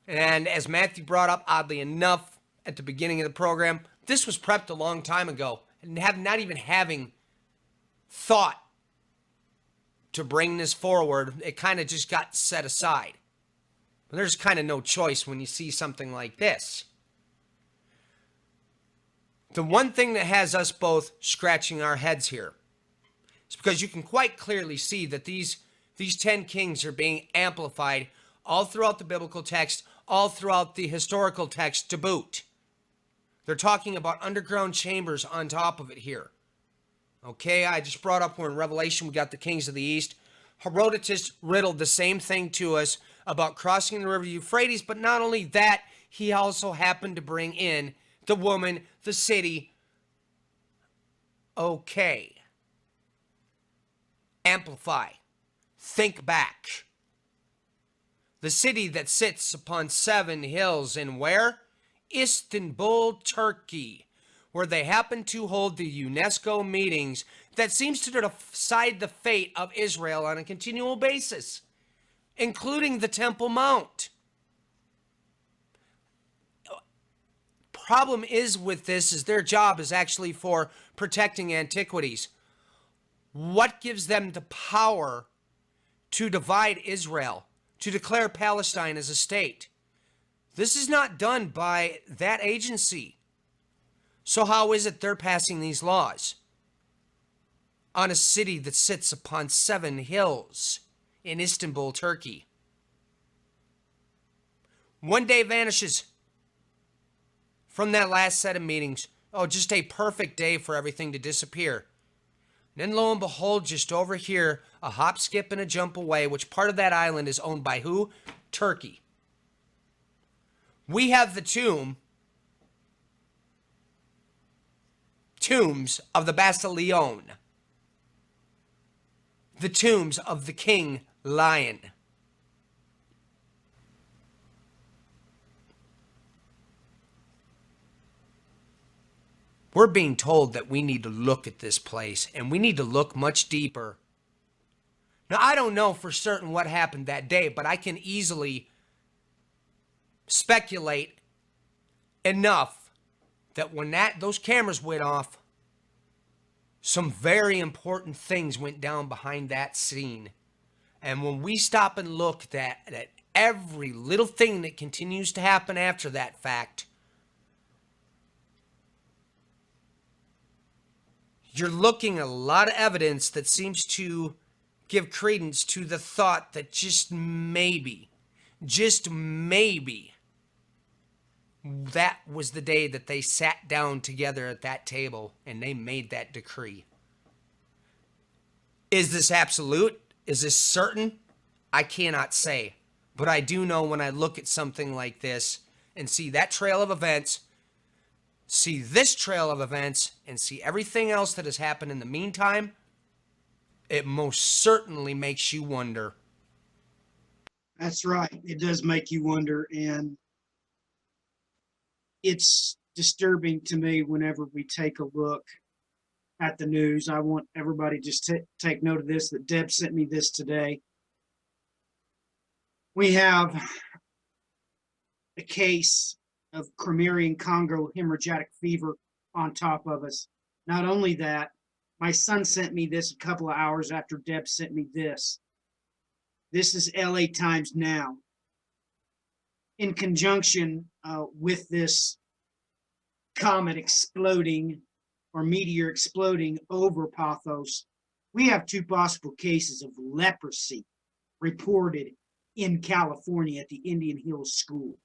And as Matthew brought up, oddly enough, at the beginning of the program, this was prepped a long time ago, and not even having thought to bring this forward, it kind of just got set aside. But there's kind of no choice when you see something like this. The one thing that has us both scratching our heads here is because you can quite clearly see that these 10 kings are being amplified all throughout the biblical text, all throughout the historical text to boot. They're talking about underground chambers on top of it here. Okay, I just brought up where in Revelation we got the kings of the east. Herodotus riddled the same thing to us about crossing the river Euphrates, but not only that, he also happened to bring in the woman, the city. Okay. Amplify. Think back. The city that sits upon 7 hills in where? Istanbul, Turkey, where they happen to hold the UNESCO meetings that seems to decide the fate of Israel on a continual basis, including the Temple Mount. Problem is with this is their job is actually for protecting antiquities. What gives them the power to divide Israel, to declare Palestine as a state? This is not done by that agency. So how is it they're passing these laws on a city that sits upon 7 hills in Istanbul, Turkey? One day vanishes from that last set of meetings. Oh, just a perfect day for everything to disappear. And then lo and behold, just over here, a hop, skip, and a jump away, which part of that island is owned by who? Turkey. We have the tombs of the Basileon, the tombs of the King Lion. We're being told that we need to look at this place, and we need to look much deeper. Now, I don't know for certain what happened that day, but I can easily speculate enough that when those cameras went off, some very important things went down behind that scene. And when we stop and look at every little thing that continues to happen after that fact, you're looking at a lot of evidence that seems to give credence to the thought that just maybe, that was the day that they sat down together at that table and they made that decree. Is this absolute? Is this certain? I cannot say. But I do know when I look at something like this and see that trail of events, see this trail of events, and see everything else that has happened in the meantime, it most certainly makes you wonder. That's right. It does make you wonder, and it's disturbing to me whenever we take a look at the news. I want everybody just to take note of this, that Deb sent me this today. We have a case of Crimean Congo hemorrhagic fever on top of us. Not only that, my son sent me this a couple of hours after Deb sent me this. This is LA Times Now. In conjunction with this comet exploding or meteor exploding over Paphos, we have 2 possible cases of leprosy reported in California at the Indian Hills School.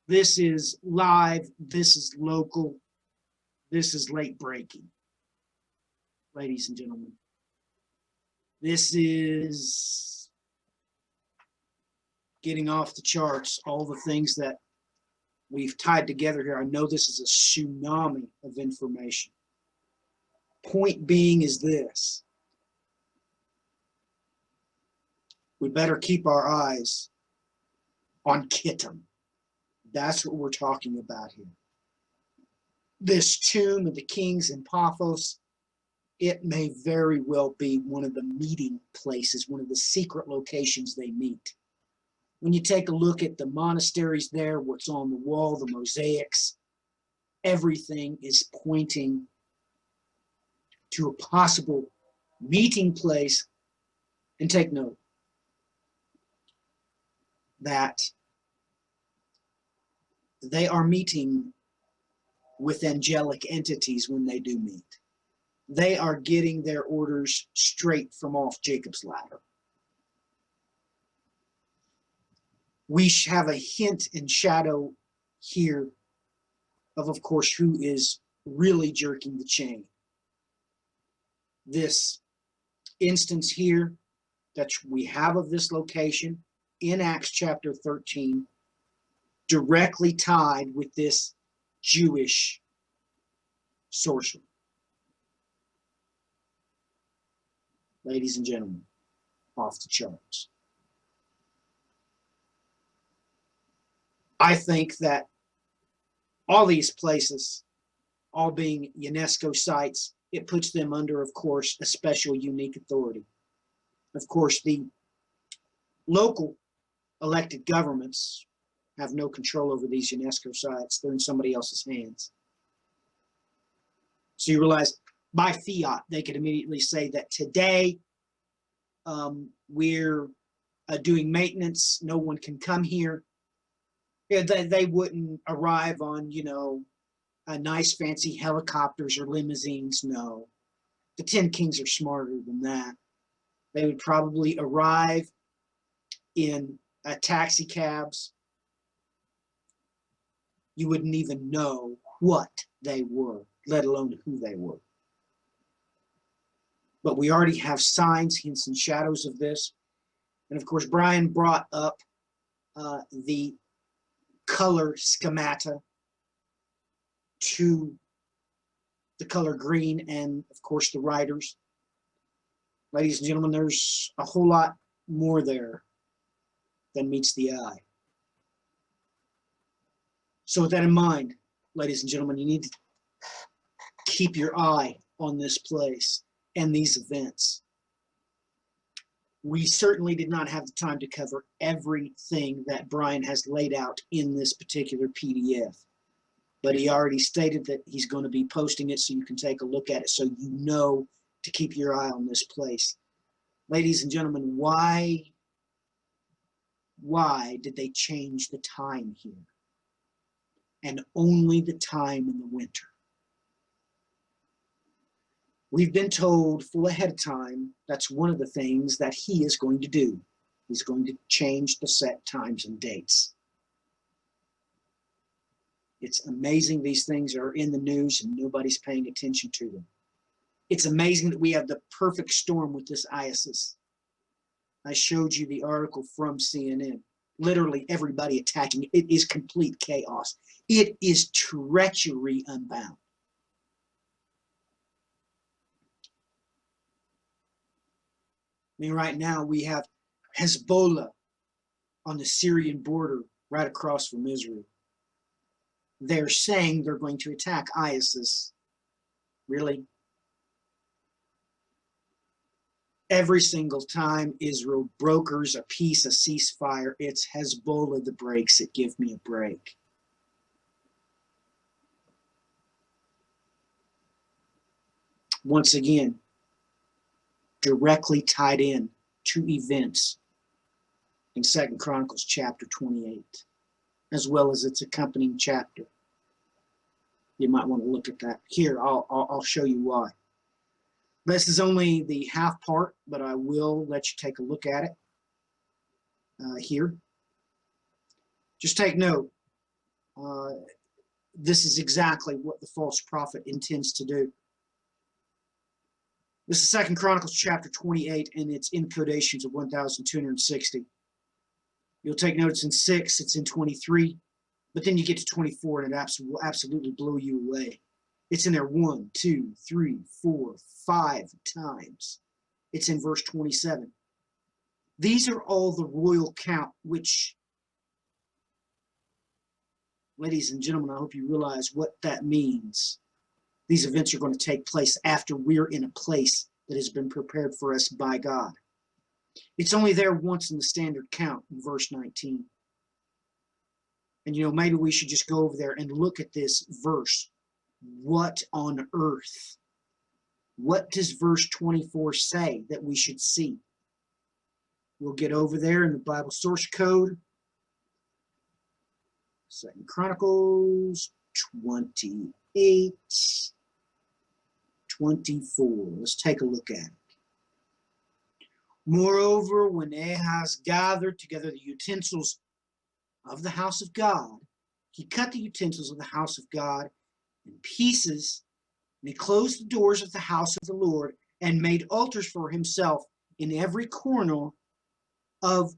This is live, this is local, this is late breaking, ladies and gentlemen. This is getting off the charts, all the things that we've tied together here. I know this is a tsunami of information. Point being is this: we better keep our eyes on Kittim. That's what we're talking about here. This tomb of the kings in Paphos, it may very well be one of the meeting places, one of the secret locations they meet. When you take a look at the monasteries there, what's on the wall, the mosaics, everything is pointing to a possible meeting place. And take note that they are meeting with angelic entities when they do meet. They are getting their orders straight from off Jacob's ladder. We have a hint and shadow here of course, who is really jerking the chain. This instance here that we have of this location in Acts chapter 13, directly tied with this Jewish sorcerer. Ladies and gentlemen, off the charts. I think that all these places, all being UNESCO sites, it puts them under, of course, a special unique authority. Of course, the local elected governments have no control over these UNESCO sites. They're in somebody else's hands. So you realize by fiat, they could immediately say that today we're doing maintenance. No one can come here. Yeah, they wouldn't arrive on, nice fancy helicopters or limousines. No, the 10 Kings are smarter than that. They would probably arrive in taxi cabs. You wouldn't even know what they were, let alone who they were. But we already have signs, hints, and shadows of this. And of course, Brian brought up the color schemata to the color green and, of course, the riders. Ladies and gentlemen, there's a whole lot more there than meets the eye. So with that in mind, ladies and gentlemen, you need to keep your eye on this place and these events. We certainly did not have the time to cover everything that Brian has laid out in this particular PDF, but he already stated that he's going to be posting it so you can take a look at it so you know to keep your eye on this place. Ladies and gentlemen, why did they change the time here? And only the time in the winter. We've been told full ahead of time that's one of the things that he is going to do. He's going to change the set times and dates. It's amazing these things are in the news and nobody's paying attention to them. It's amazing that we have the perfect storm with this ISIS. I showed you the article from CNN. Literally everybody attacking. It is complete chaos. It is treachery unbound. I mean, right now we have Hezbollah on the Syrian border right across from Israel. They're saying they're going to attack ISIS. Really? Every single time Israel brokers a peace, a ceasefire, it's Hezbollah that breaks it. Give me a break. Once again, directly tied in to events in 2 Chronicles chapter 28, as well as its accompanying chapter. You might want to look at that. Here, I'll show you why. This is only the half part, but I will let you take a look at it here. Just take note. This is exactly what the false prophet intends to do. This is 2 Chronicles chapter 28, and it's in codations of 1,260. You'll take notes in 6, it's in 23, but then you get to 24, and it will absolutely blow you away. It's in there 1, 2, 3, 4, 5 times. It's in verse 27. These are all the royal count, which, ladies and gentlemen, I hope you realize what that means. These events are going to take place after we're in a place that has been prepared for us by God. It's only there once in the standard count in verse 19. And maybe we should just go over there and look at this verse. What on earth? What does verse 24 say that we should see? We'll get over there in the Bible source code. 2 Chronicles 28, 24. Let's take a look at it. Moreover, when Ahaz gathered together the utensils of the house of God, he cut the utensils of the house of God in pieces, and he closed the doors of the house of the Lord and made altars for himself in every corner of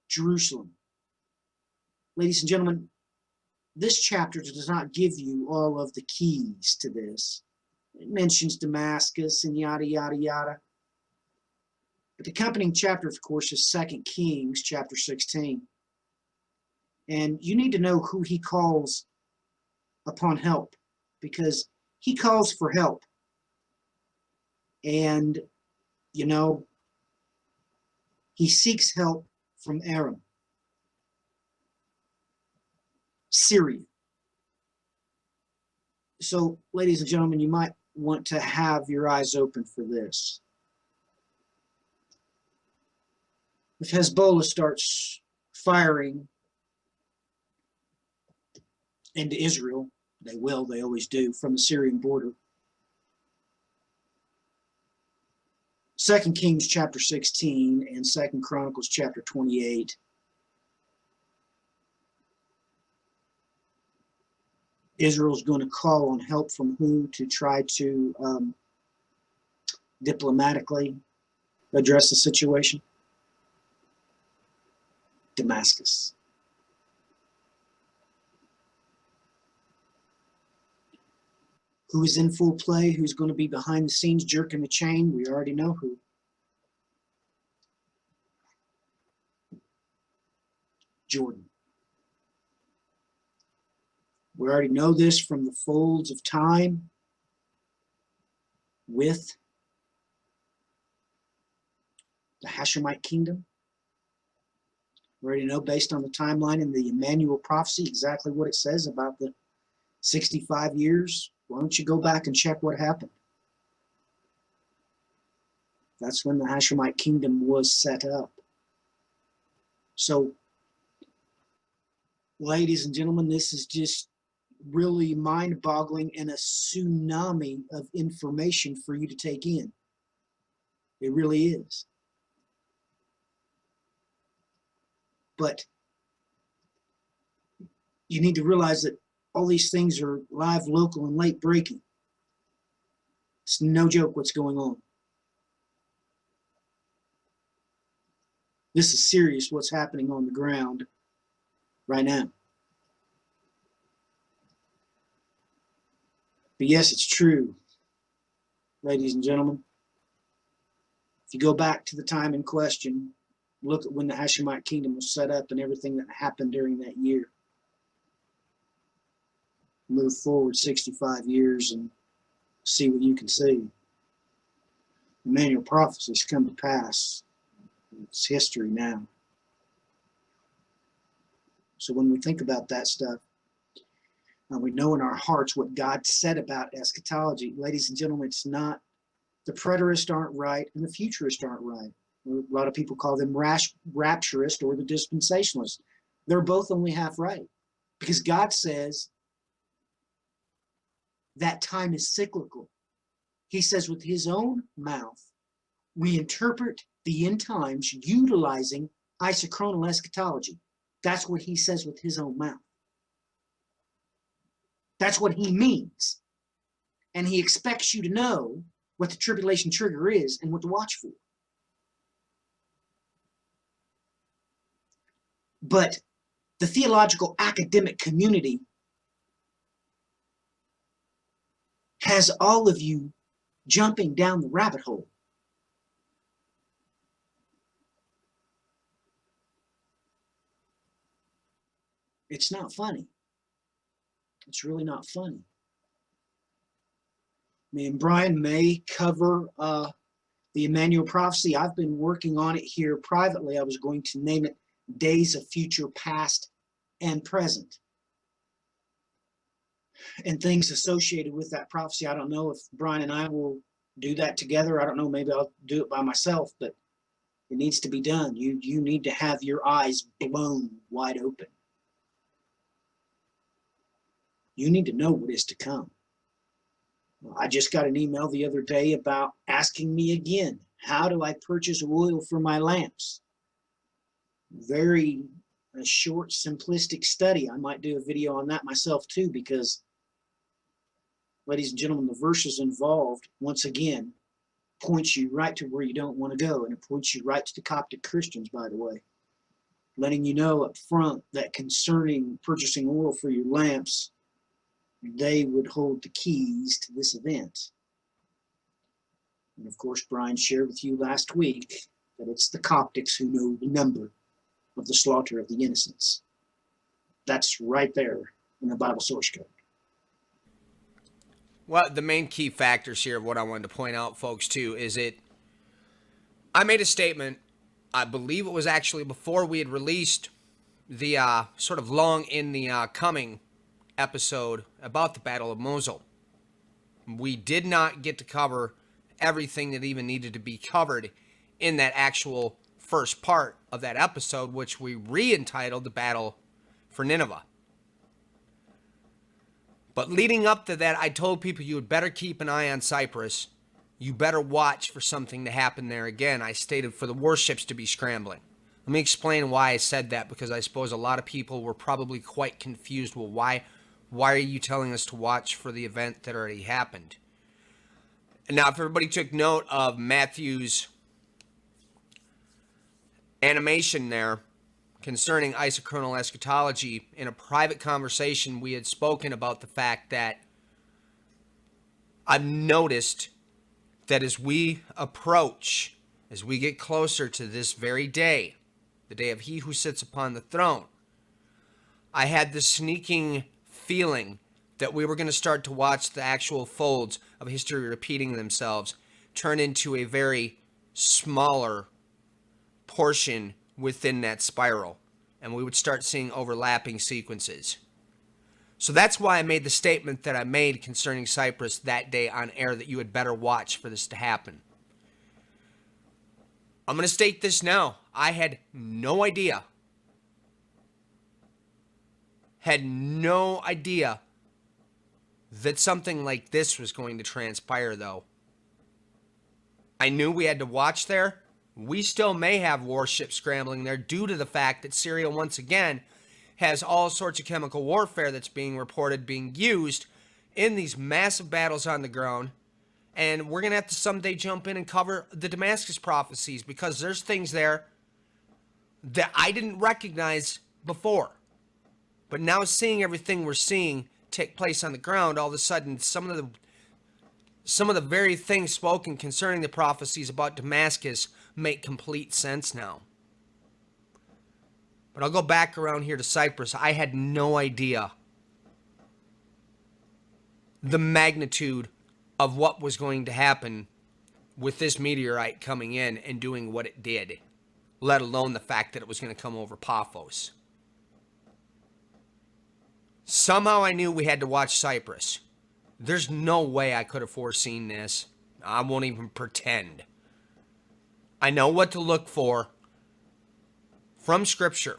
Jerusalem. Ladies and gentlemen, this chapter does not give you all of the keys to this. It mentions Damascus and yada, yada, yada. But the accompanying chapter, of course, is 2 Kings chapter 16. And you need to know who he calls upon help, because he calls for help. And, he seeks help from Aram, Syria. So, ladies and gentlemen, you might want to have your eyes open for this. If Hezbollah starts firing into Israel, they always do, from the Syrian border. 2 Kings chapter 16 and 2 Chronicles chapter 28. Israel's going to call on help from who to try to diplomatically address the situation? Damascus. Who is in full play? Who's going to be behind the scenes jerking the chain? We already know who. Jordan. We already know this from the folds of time with the Hashemite kingdom. We already know based on the timeline in the Emmanuel prophecy exactly what it says about the 65 years. Why don't you go back and check what happened? That's when the Hashemite kingdom was set up. So, ladies and gentlemen, this is just really mind-boggling and a tsunami of information for you to take in. It really is. But you need to realize that all these things are live, local, and late breaking. It's no joke what's going on. This is serious what's happening on the ground right now. But yes, it's true, ladies and gentlemen. If you go back to the time in question, look at when the Hashemite kingdom was set up and everything that happened during that year. Move forward 65 years and see what you can see. The Emmanuel prophecies come to pass. It's history now. So when we think about that stuff, and we know in our hearts what God said about eschatology, ladies and gentlemen, it's not, the preterists aren't right and the futurists aren't right. A lot of people call them rapturist or the dispensationalists. They're both only half right. Because God says that time is cyclical. He says with his own mouth, we interpret the end times utilizing isochronal eschatology. That's what he says with his own mouth. That's what he means. And he expects you to know what the tribulation trigger is and what to watch for. But the theological academic community has all of you jumping down the rabbit hole. It's not funny. It's really not funny. Me and Brian may cover the Emmanuel prophecy. I've been working on it here privately. I was going to name it Days of Future Past and Present. And things associated with that prophecy. I don't know if Brian and I will do that together. I don't know, maybe I'll do it by myself, but it needs to be done. You need to have your eyes blown wide open. You need to know what is to come. I just got an email the other day about asking me again, how do I purchase oil for my lamps? Very short, simplistic study. I might do a video on that myself too, because, ladies and gentlemen, the verses involved, once again, points you right to where you don't want to go, and it points you right to the Coptic Christians, by the way, letting you know up front that concerning purchasing oil for your lamps, they would hold the keys to this event. And of course, Brian shared with you last week that it's the Coptics who know the number of the slaughter of the innocents. That's right there in the Bible source code. Well, the main key factors here of what I wanted to point out, folks, too, is I made a statement, I believe it was actually before we had released the sort of long in the coming episode about the Battle of Mosul. We did not get to cover everything that even needed to be covered in that actual first part of that episode, which we re-entitled The Battle for Nineveh. But leading up to that, I told people you would better keep an eye on Cyprus. You better watch for something to happen there again. I stated for the warships to be scrambling. Let me explain why I said that, because I suppose a lot of people were probably quite confused. Well, why are you telling us to watch for the event that already happened? And now, if everybody took note of Matthew's animation there concerning isochronal eschatology, in a private conversation, we had spoken about the fact that I've noticed that as we approach, as we get closer to this very day, the day of He who sits upon the throne, I had this sneaking feeling that we were going to start to watch the actual folds of history repeating themselves turn into a very smaller portion within that spiral, and we would start seeing overlapping sequences. So that's why I made the statement that I made concerning Cyprus that day on air, that you had better watch for this to happen. I'm going to state this now. I had no idea. Had no idea that something like this was going to transpire, though. I knew we had to watch there. We still may have warships scrambling there due to the fact that Syria, once again, has all sorts of chemical warfare that's being reported being used in these massive battles on the ground. And we're going to have to someday jump in and cover the Damascus prophecies, because there's things there that I didn't recognize before. But now seeing everything we're seeing take place on the ground, all of a sudden some of the very things spoken concerning the prophecies about Damascus make complete sense now. But I'll go back around here to Cyprus. I had no idea the magnitude of what was going to happen with this meteorite coming in and doing what it did, let alone the fact that it was going to come over Paphos. Somehow I knew we had to watch Cyprus. There's no way I could have foreseen this. I won't even pretend. I know what to look for from Scripture.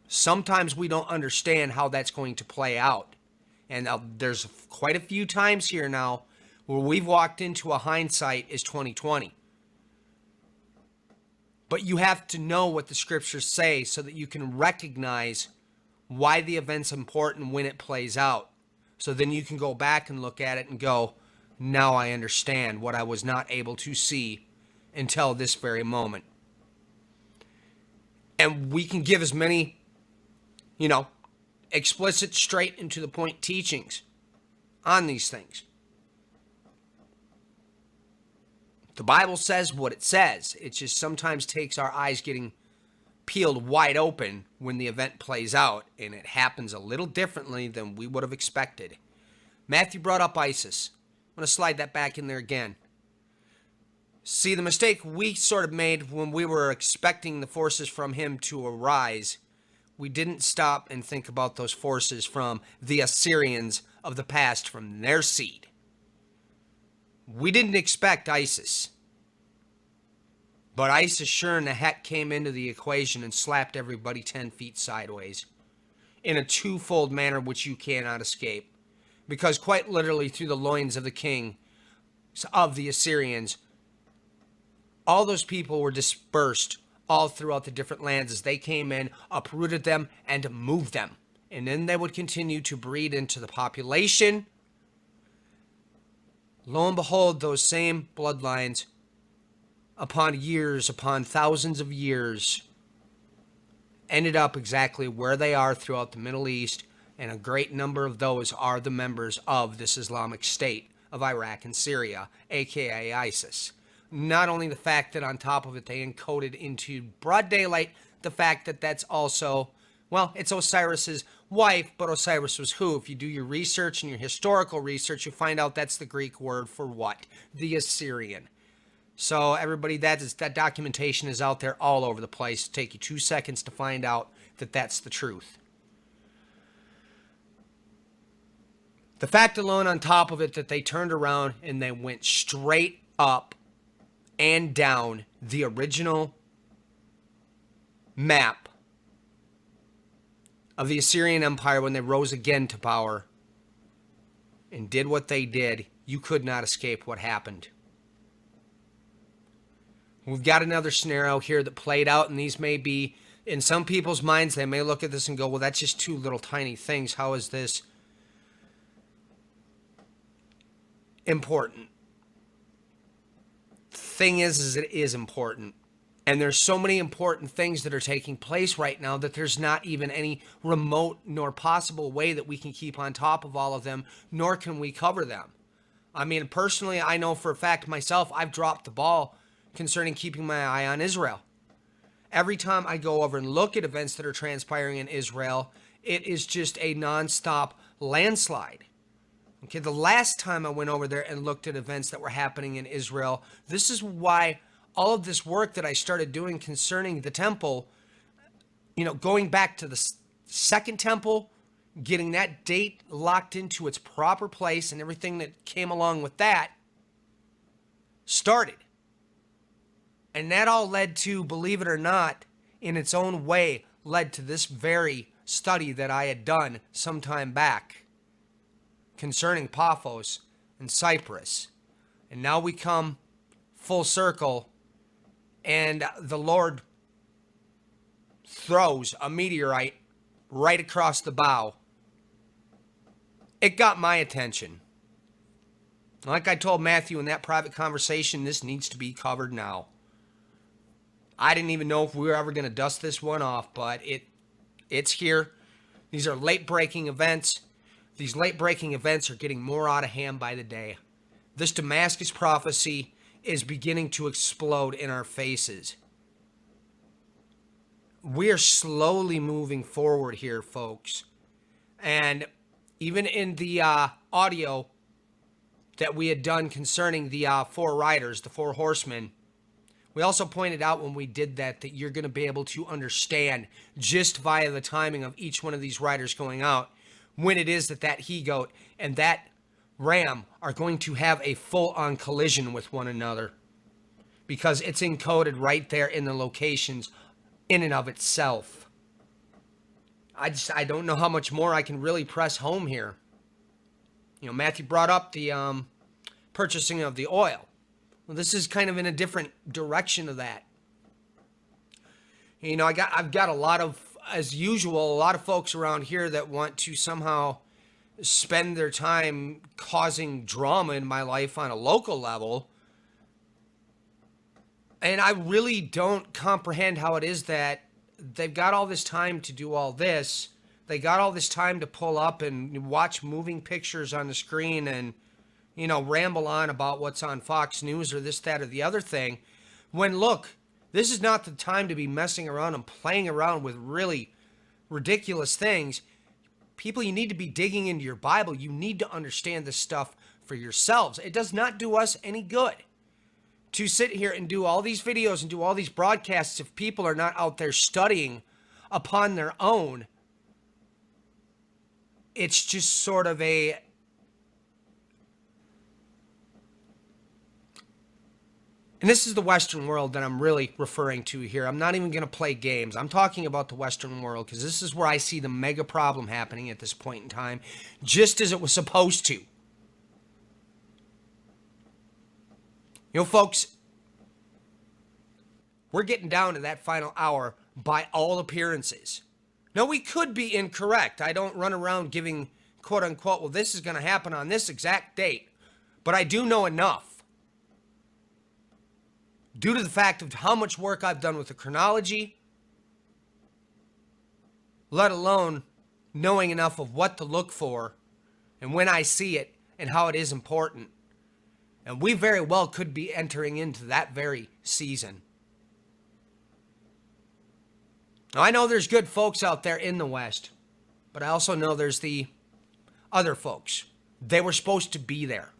Sometimes we don't understand how that's going to play out. And there's quite a few times here now where we've walked into a hindsight is 2020. But you have to know what the Scriptures say so that you can recognize why the event's important when it plays out. So then you can go back and look at it and go, now I understand what I was not able to see until this very moment. And we can give as many, explicit, straight and to the point teachings on these things. The Bible says what it says. It just sometimes takes our eyes getting peeled wide open when the event plays out, and it happens a little differently than we would have expected. Matthew brought up ISIS. I'm going to slide that back in there again. See, the mistake we sort of made when we were expecting the forces from him to arise, we didn't stop and think about those forces from the Assyrians of the past, from their seed. We didn't expect ISIS. But ISIS sure in the heck came into the equation and slapped everybody 10 feet sideways in a twofold manner which you cannot escape. Because quite literally through the loins of the king of the Assyrians, all those people were dispersed all throughout the different lands as they came in, uprooted them, and moved them. And then they would continue to breed into the population. Lo and behold, those same bloodlines, upon years, upon thousands of years, ended up exactly where they are throughout the Middle East, and a great number of those are the members of this Islamic State of Iraq and Syria, aka ISIS. Not only the fact that on top of it they encoded into broad daylight the fact that that's also, well, it's Osiris's wife, but Osiris was who? If you do your research and your historical research, you find out that's the Greek word for what? The Assyrian. So everybody, that documentation is out there all over the place. It'll take you 2 seconds to find out that that's the truth. The fact alone on top of it that they turned around and they went straight up and down the original map of the Assyrian Empire when they rose again to power and did what they did, you could not escape what happened. We've got another scenario here that played out, and these may be, in some people's minds, they may look at this and go, well, that's just two little tiny things. How is this important? The thing is it is important. And there's so many important things that are taking place right now that there's not even any remote nor possible way that we can keep on top of all of them, nor can we cover them. I mean, personally, I know for a fact myself, I've dropped the ball concerning keeping my eye on Israel. Every time I go over and look at events that are transpiring in Israel, it is just a nonstop landslide. Okay, the last time I went over there and looked at events that were happening in Israel, this is why all of this work that I started doing concerning the temple, going back to the second temple, getting that date locked into its proper place and everything that came along with that started. And that all led to, believe it or not, in its own way, led to this very study that I had done some time back concerning Paphos and Cyprus. And now we come full circle, and the Lord throws a meteorite right across the bow. It got my attention. Like I told Matthew in that private conversation, this needs to be covered now. I didn't even know if we were ever going to dust this one off, but it's here. These are late-breaking events. These late-breaking events are getting more out of hand by the day. This Damascus prophecy is beginning to explode in our faces. We are slowly moving forward here, folks. And even in the audio that we had done concerning the four riders, the four horsemen, we also pointed out when we did that you're going to be able to understand just via the timing of each one of these riders going out when it is that he-goat and that ram are going to have a full-on collision with one another, because it's encoded right there in the locations in and of itself. I don't know how much more I can really press home here. Matthew brought up the purchasing of the oil. Well, this is kind of in a different direction of that. I've got a lot of, as usual, a lot of folks around here that want to somehow spend their time causing drama in my life on a local level. And I really don't comprehend how it is that they've got all this time to do all this. They got all this time to pull up and watch moving pictures on the screen and ramble on about what's on Fox News or this, that, or the other thing. When, look, this is not the time to be messing around and playing around with really ridiculous things. People, you need to be digging into your Bible. You need to understand this stuff for yourselves. It does not do us any good to sit here and do all these videos and do all these broadcasts if people are not out there studying upon their own. It's just sort of a... And this is the Western world that I'm really referring to here. I'm not even going to play games. I'm talking about the Western world because this is where I see the mega problem happening at this point in time, just as it was supposed to. Folks, we're getting down to that final hour by all appearances. Now, we could be incorrect. I don't run around giving, quote unquote, well, this is going to happen on this exact date. But I do know enough, due to the fact of how much work I've done with the chronology, let alone knowing enough of what to look for and when I see it and how it is important. And we very well could be entering into that very season. Now, I know there's good folks out there in the West, but I also know there's the other folks. They were supposed to be there.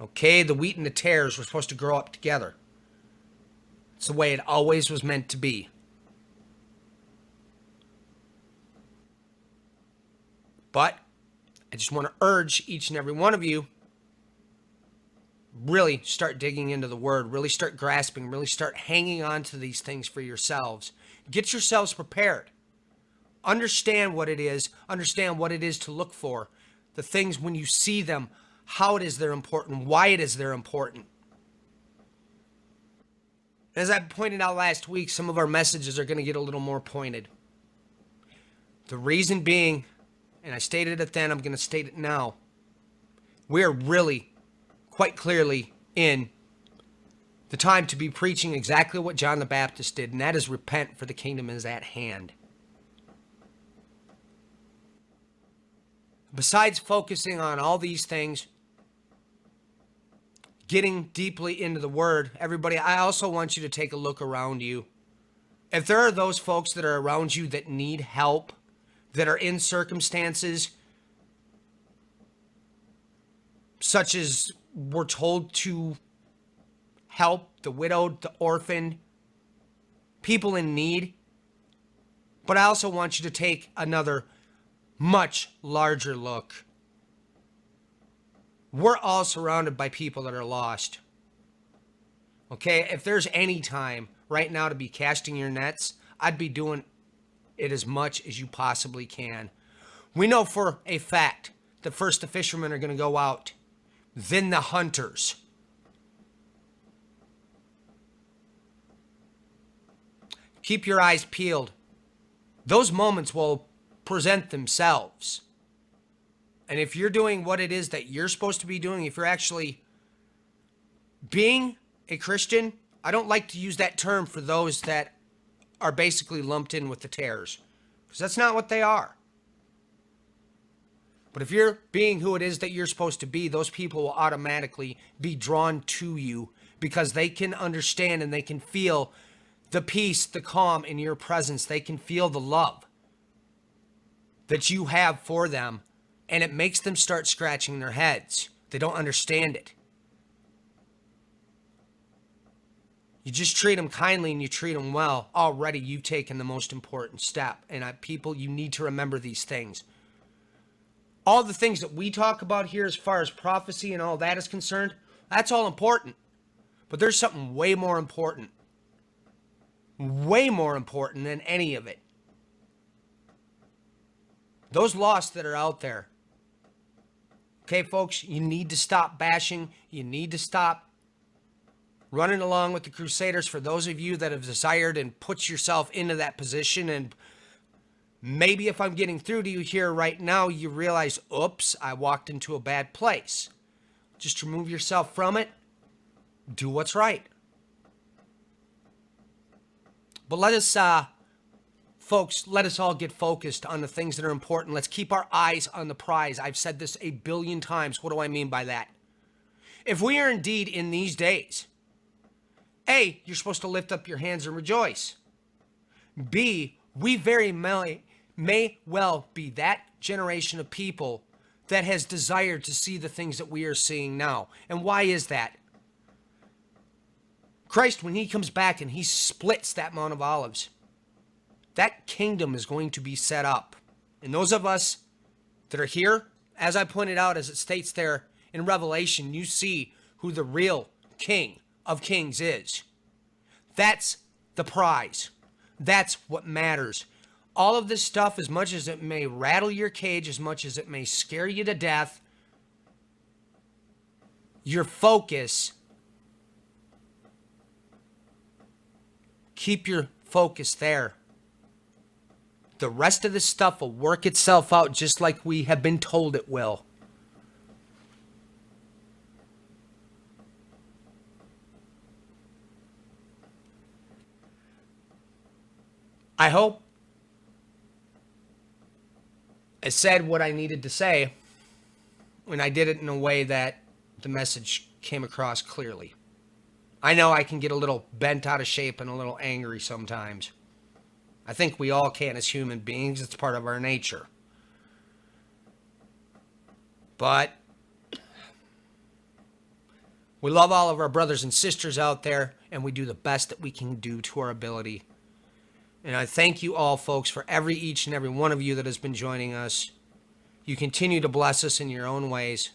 Okay, the wheat and the tares were supposed to grow up together. It's the way it always was meant to be. But I just want to urge each and every one of you, really start digging into the Word, really start grasping, really start hanging on to these things for yourselves. Get yourselves prepared. Understand what it is. Understand what it is to look for. The things when you see them, how it is they're important, why it is they're important. As I pointed out last week, some of our messages are going to get a little more pointed. The reason being, and I stated it then, I'm going to state it now, we are really quite clearly in the time to be preaching exactly what John the Baptist did, and that is repent, for the kingdom is at hand. Besides focusing on all these things, getting deeply into the Word, everybody, I also want you to take a look around you. If there are those folks that are around you that need help, that are in circumstances such as we're told to help the widowed, the orphaned, people in need. But I also want you to take another much larger look. We're all surrounded by people that are lost. Okay, if there's any time right now to be casting your nets, I'd be doing it as much as you possibly can. We know for a fact that first the fishermen are going to go out, then the hunters. Keep your eyes peeled. Those moments will present themselves. And if you're doing what it is that you're supposed to be doing, if you're actually being a Christian, I don't like to use that term for those that are basically lumped in with the tares, because that's not what they are. But if you're being who it is that you're supposed to be, those people will automatically be drawn to you because they can understand and they can feel the peace, the calm in your presence. They can feel the love that you have for them, and it makes them start scratching their heads. They don't understand it. You just treat them kindly and you treat them well. Already you've taken the most important step. And people, you need to remember these things. All the things that we talk about here as far as prophecy and all that is concerned, that's all important. But there's something way more important than any of it. Those lost that are out there. Okay, folks, you need to stop bashing. You need to stop running along with the Crusaders. For those of you that have desired and put yourself into that position, and maybe if I'm getting through to you here right now, you realize, oops, I walked into a bad place. Just remove yourself from it. Do what's right. But let us, folks, let us all get focused on the things that are important. Let's keep our eyes on the prize. I've said this a billion times. What do I mean by that? If we are indeed in these days, A, you're supposed to lift up your hands and rejoice. B, we very may well be that generation of people that has desired to see the things that we are seeing now. And why is that? Christ, when he comes back and he splits that Mount of Olives, that kingdom is going to be set up. And those of us that are here, as I pointed out, as it states there in Revelation, you see who the real King of Kings is. That's the prize. That's what matters. All of this stuff, as much as it may rattle your cage, as much as it may scare you to death, your focus, keep your focus there. The rest of this stuff will work itself out just like we have been told it will. I hope I said what I needed to say, and I did it in a way that the message came across clearly. I know I can get a little bent out of shape and a little angry sometimes. I think we all can as human beings. It's part of our nature. But we love all of our brothers and sisters out there, and we do the best that we can do to our ability. And I thank you all, folks, for each and every one of you that has been joining us. You continue to bless us in your own ways,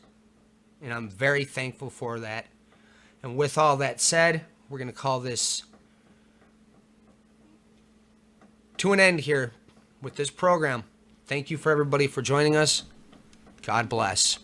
and I'm very thankful for that. And with all that said, we're going to call this to an end here with this program. Thank you for everybody for joining us. God bless.